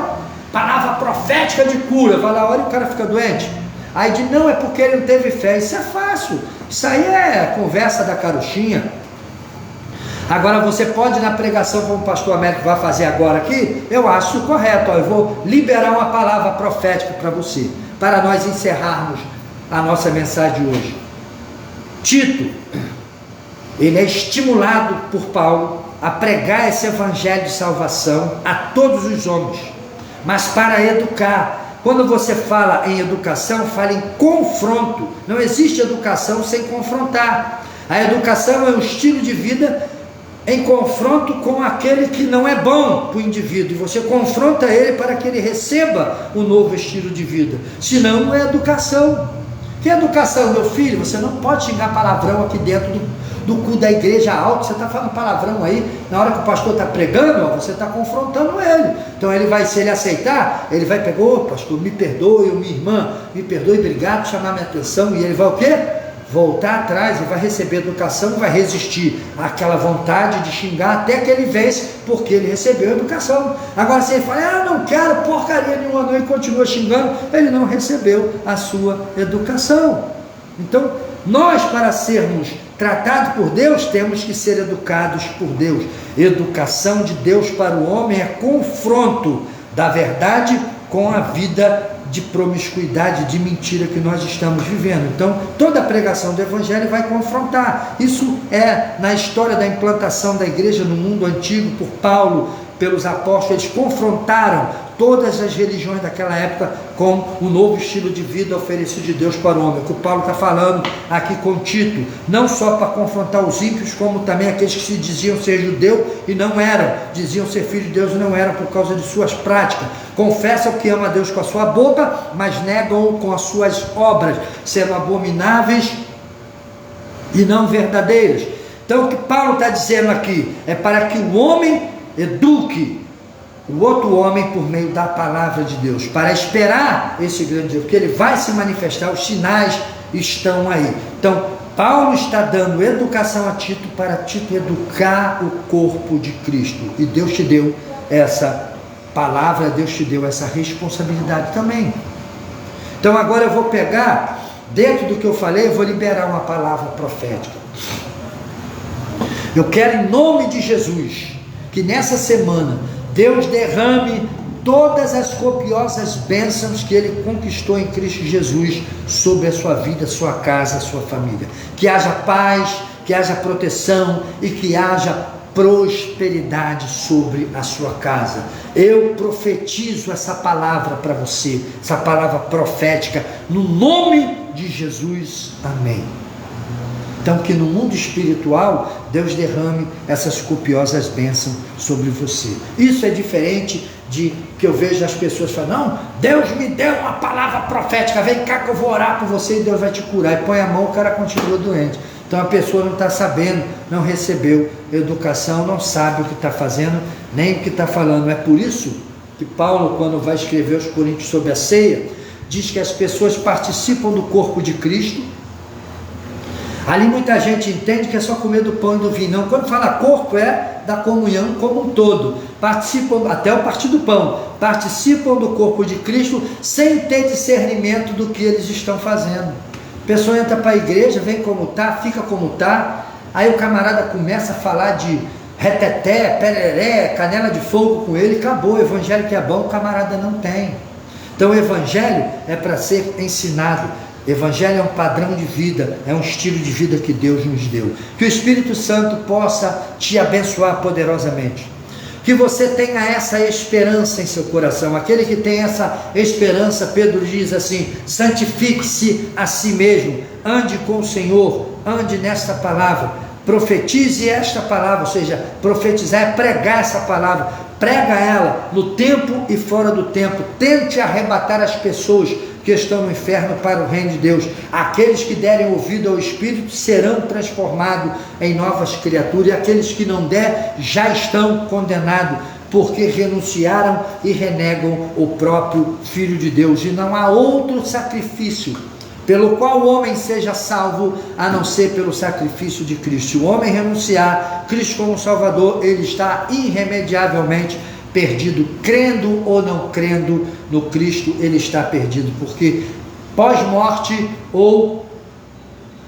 S1: palavra profética de cura, vai lá, ora e o cara fica doente. Aí diz, não, é porque ele não teve fé. Isso é fácil, isso aí é conversa da carochinha. Agora você pode, na pregação como o pastor Américo vai fazer agora aqui, eu acho correto, ó, eu vou liberar uma palavra profética para você, para nós encerrarmos a nossa mensagem de hoje. Tito, ele é estimulado por Paulo a pregar esse evangelho de salvação a todos os homens, mas para educar. Quando você fala em educação, fala em confronto. Não existe educação sem confrontar. A educação é um estilo de vida em confronto com aquele que não é bom para o indivíduo, e você confronta ele para que ele receba um novo estilo de vida. Senão não é educação. Que educação, meu filho? Você não pode xingar palavrão aqui dentro do cu da igreja alto. Você está falando palavrão aí, na hora que o pastor está pregando, ó, você está confrontando ele. Então ele vai, se ele aceitar, ele vai pegar, ô pastor, me perdoe, ou minha irmã, me perdoe, obrigado por chamar minha atenção. E ele vai o quê? Voltar atrás e vai receber educação, vai resistir àquela vontade de xingar até que ele vence, porque ele recebeu educação. Agora se ele fala, não quero porcaria nenhuma não, e continua xingando, ele não recebeu a sua educação. Então nós, para sermos tratados por Deus, temos que ser educados por Deus. Educação de Deus para o homem é confronto da verdade com a vida de promiscuidade, de mentira que nós estamos vivendo. Então, toda a pregação do Evangelho vai confrontar. Isso é na história da implantação da igreja no mundo antigo, por Paulo, pelos apóstolos. Eles confrontaram todas as religiões daquela época com o novo estilo de vida oferecido de Deus para o homem. O que o Paulo está falando aqui com Tito, não só para confrontar os ímpios, como também aqueles que se diziam ser judeu e não eram, diziam ser filhos de Deus e não eram por causa de suas práticas. Confessam que ama a Deus com a sua boca, mas negam-o com as suas obras, sendo abomináveis e não verdadeiras. Então o que Paulo está dizendo aqui é para que o homem eduque o outro homem por meio da palavra de Deus, para esperar esse grande dia, porque ele vai se manifestar, os sinais estão aí. Então Paulo está dando educação a Tito, para Tito educar o corpo de Cristo, e Deus te deu essa palavra, Deus te deu essa responsabilidade também. Então agora eu vou pegar, dentro do que eu falei, eu vou liberar uma palavra profética. Eu quero, em nome de Jesus, que nessa semana Deus derrame todas as copiosas bênçãos que Ele conquistou em Cristo Jesus sobre a sua vida, sua casa, sua família. Que haja paz, que haja proteção e que haja prosperidade sobre a sua casa. Eu profetizo essa palavra para você, essa palavra profética, no nome de Jesus. Amém. Então que no mundo espiritual Deus derrame essas copiosas bênçãos sobre você. Isso é diferente de que eu vejo as pessoas falando, não, Deus me deu uma palavra profética, vem cá que eu vou orar por você e Deus vai te curar. E põe a mão, o cara continua doente. Então a pessoa não está sabendo, não recebeu educação, não sabe o que está fazendo, nem o que está falando. É por isso que Paulo, quando vai escrever aos Coríntios sobre a ceia, diz que as pessoas participam do corpo de Cristo. Ali muita gente entende que é só comer do pão e do vinho. Não, quando fala corpo é da comunhão como um todo. Participam, até o partir do pão, participam do corpo de Cristo sem ter discernimento do que eles estão fazendo. A pessoa entra para a igreja, vem como está, fica como está, aí o camarada começa a falar de reteté, pereré, canela de fogo com ele, acabou. O evangelho que é bom, o camarada não tem. Então o evangelho é para ser ensinado. Evangelho é um padrão de vida, é um estilo de vida que Deus nos deu. Que o Espírito Santo possa te abençoar poderosamente. Que você tenha essa esperança em seu coração. Aquele que tem essa esperança, Pedro diz assim, santifique-se a si mesmo, ande com o Senhor, ande nesta palavra, profetize esta palavra, ou seja, profetizar é pregar essa palavra, prega ela no tempo e fora do tempo, tente arrebatar as pessoas que estão no inferno para o reino de Deus. Aqueles que derem ouvido ao Espírito serão transformados em novas criaturas, e aqueles que não der já estão condenados, porque renunciaram e renegam o próprio Filho de Deus. E não há outro sacrifício pelo qual o homem seja salvo, a não ser pelo sacrifício de Cristo. Se o homem renunciar Cristo como Salvador, ele está irremediavelmente perdido. Crendo ou não crendo no Cristo, ele está perdido, porque pós-morte ou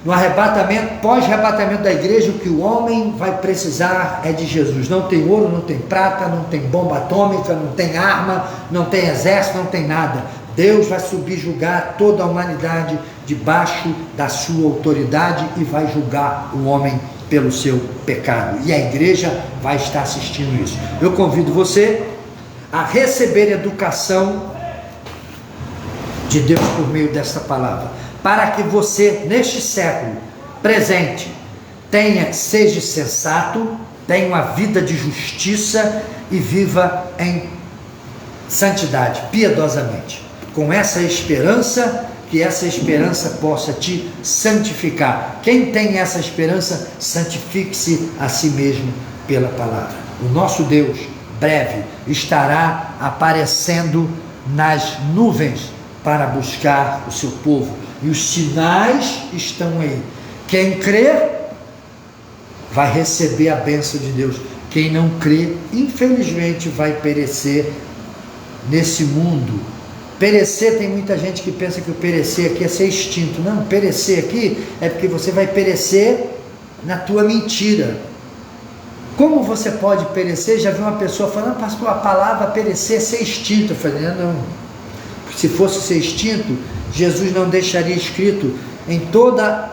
S1: no arrebatamento, pós-arrebatamento da igreja, o que o homem vai precisar é de Jesus. Não tem ouro, não tem prata, não tem bomba atômica, não tem arma, não tem exército, não tem nada. Deus vai subjugar toda a humanidade debaixo da sua autoridade e vai julgar o homem pelo seu pecado. E a igreja vai estar assistindo isso. Eu convido você a receber educação de Deus por meio desta palavra, para que você, neste século presente, seja sensato, tenha uma vida de justiça e viva em santidade, piedosamente, com essa esperança, que essa esperança possa te santificar. Quem tem essa esperança, santifique-se a si mesmo pela palavra. O nosso Deus, breve, estará aparecendo nas nuvens para buscar o seu povo, e os sinais estão aí. Quem crer vai receber a bênção de Deus. Quem não crê, infelizmente, vai perecer nesse mundo. Perecer, tem muita gente que pensa que o perecer aqui é ser extinto. Não, perecer aqui é porque você vai perecer na tua mentira. Como você pode perecer? Já vi uma pessoa falando, pastor, a palavra perecer é ser extinto. Eu falei, não, se fosse ser extinto, Jesus não deixaria escrito em todas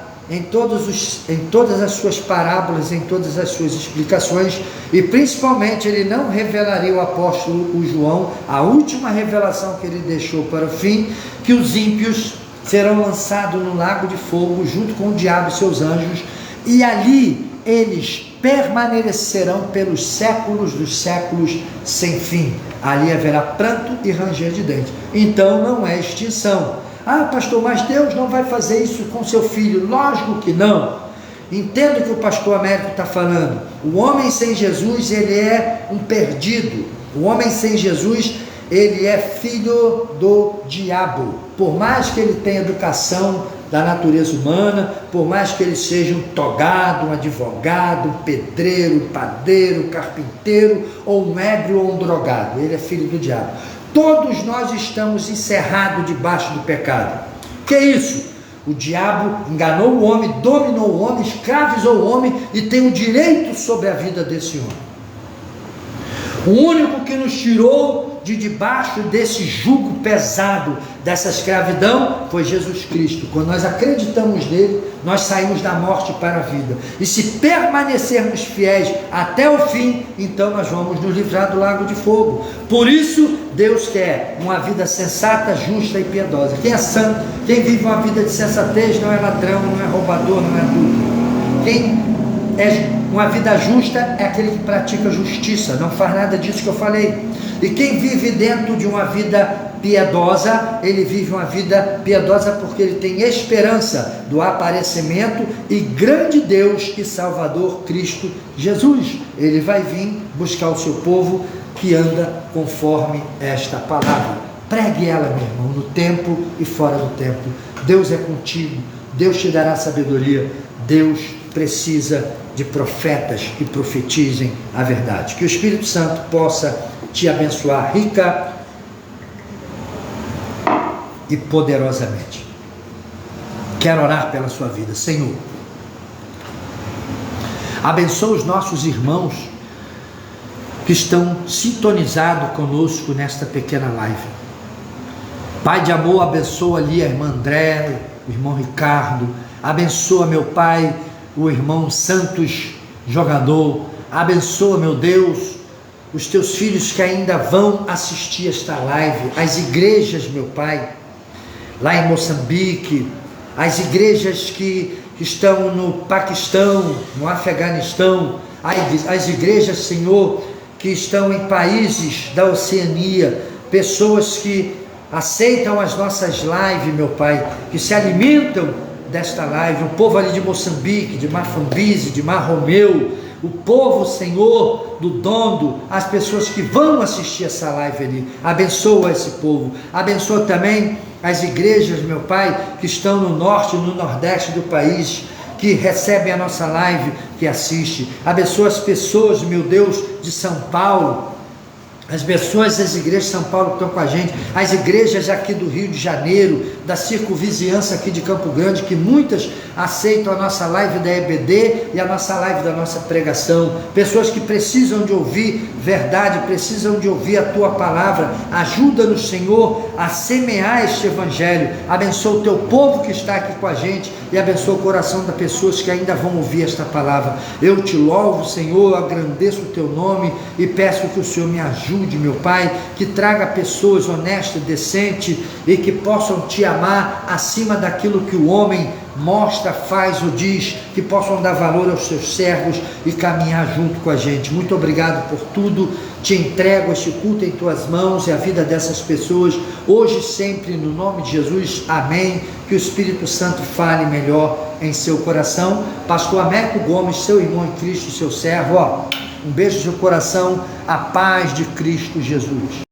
S1: as suas parábolas, em todas as suas explicações, e principalmente ele não revelaria o apóstolo João, a última revelação que ele deixou para o fim, que os ímpios serão lançados no lago de fogo junto com o diabo e seus anjos, e ali eles permanecerão pelos séculos dos séculos sem fim. Ali haverá pranto e ranger de dentes. Então não é extinção. Ah, pastor, mas Deus não vai fazer isso com seu filho. Lógico que não. Entenda o que o pastor Américo está falando. O homem sem Jesus, ele é um perdido. O homem sem Jesus, ele é filho do diabo. Por mais que ele tenha educação da natureza humana, por mais que ele seja um togado, um advogado, um pedreiro, um padeiro, um carpinteiro, ou um ébrio ou um drogado, ele é filho do diabo. Todos nós estamos encerrados debaixo do pecado. Que é isso? O diabo enganou o homem, dominou o homem, escravizou o homem e tem o direito sobre a vida desse homem. O único que nos tirou de debaixo desse jugo pesado, dessa escravidão, foi Jesus Cristo. Quando nós acreditamos nele, nós saímos da morte para a vida. E se permanecermos fiéis até o fim, então nós vamos nos livrar do lago de fogo. Por isso, Deus quer uma vida sensata, justa e piedosa. Quem é santo, quem vive uma vida de sensatez, não é ladrão, não é roubador, não é adúltero. Quem é uma vida justa é aquele que pratica justiça, não faz nada disso que eu falei. E quem vive dentro de uma vida piedosa, ele vive uma vida piedosa porque ele tem esperança do aparecimento e grande Deus e Salvador Cristo Jesus. Ele vai vir buscar o seu povo que anda conforme esta palavra. Pregue ela, meu irmão, no tempo e fora do tempo. Deus é contigo, Deus te dará sabedoria, Deus precisa de profetas que profetizem a verdade. Que o Espírito Santo possa te abençoar rica e poderosamente. Quero orar pela sua vida. Senhor, abençoa os nossos irmãos que estão sintonizados conosco nesta pequena live. Pai de amor, abençoa ali a irmã André, o irmão Ricardo, abençoa, meu Pai, o irmão Santos, jogador, abençoa, meu Deus, os teus filhos que ainda vão assistir esta live, as igrejas, meu Pai, lá em Moçambique, as igrejas que estão no Paquistão, no Afeganistão, as igrejas, Senhor, que estão em países da Oceania, pessoas que aceitam as nossas lives, meu Pai, que se alimentam desta live, o povo ali de Moçambique, de Mafambize, de Marromeu, o povo, Senhor, do Dondo, as pessoas que vão assistir essa live ali, abençoa esse povo, abençoa também as igrejas, meu Pai, que estão no norte e no nordeste do país, que recebem a nossa live, que assiste, abençoa as pessoas, meu Deus, de São Paulo, as pessoas das igrejas de São Paulo que estão com a gente, as igrejas aqui do Rio de Janeiro, da circunvizinhança aqui de Campo Grande, que muitas aceitam a nossa live da EBD e a nossa live da nossa pregação, pessoas que precisam de ouvir verdade, precisam de ouvir a Tua palavra, ajuda-nos, Senhor, a semear este Evangelho, abençoa o Teu povo que está aqui com a gente e abençoa o coração das pessoas que ainda vão ouvir esta palavra. Eu te louvo, Senhor, agradeço o Teu nome e peço que o Senhor me ajude, meu Pai, que traga pessoas honestas, decentes e que possam Te amar acima daquilo que o homem mostra, faz ou diz, que possam dar valor aos Seus servos e caminhar junto com a gente. Muito obrigado por tudo, Te entrego este culto em Tuas mãos e a vida dessas pessoas, hoje e sempre, no nome de Jesus, amém. Que o Espírito Santo fale melhor em seu coração. Pastor Américo Gomes, seu irmão em Cristo, seu servo, um beijo no seu coração, a paz de Cristo Jesus.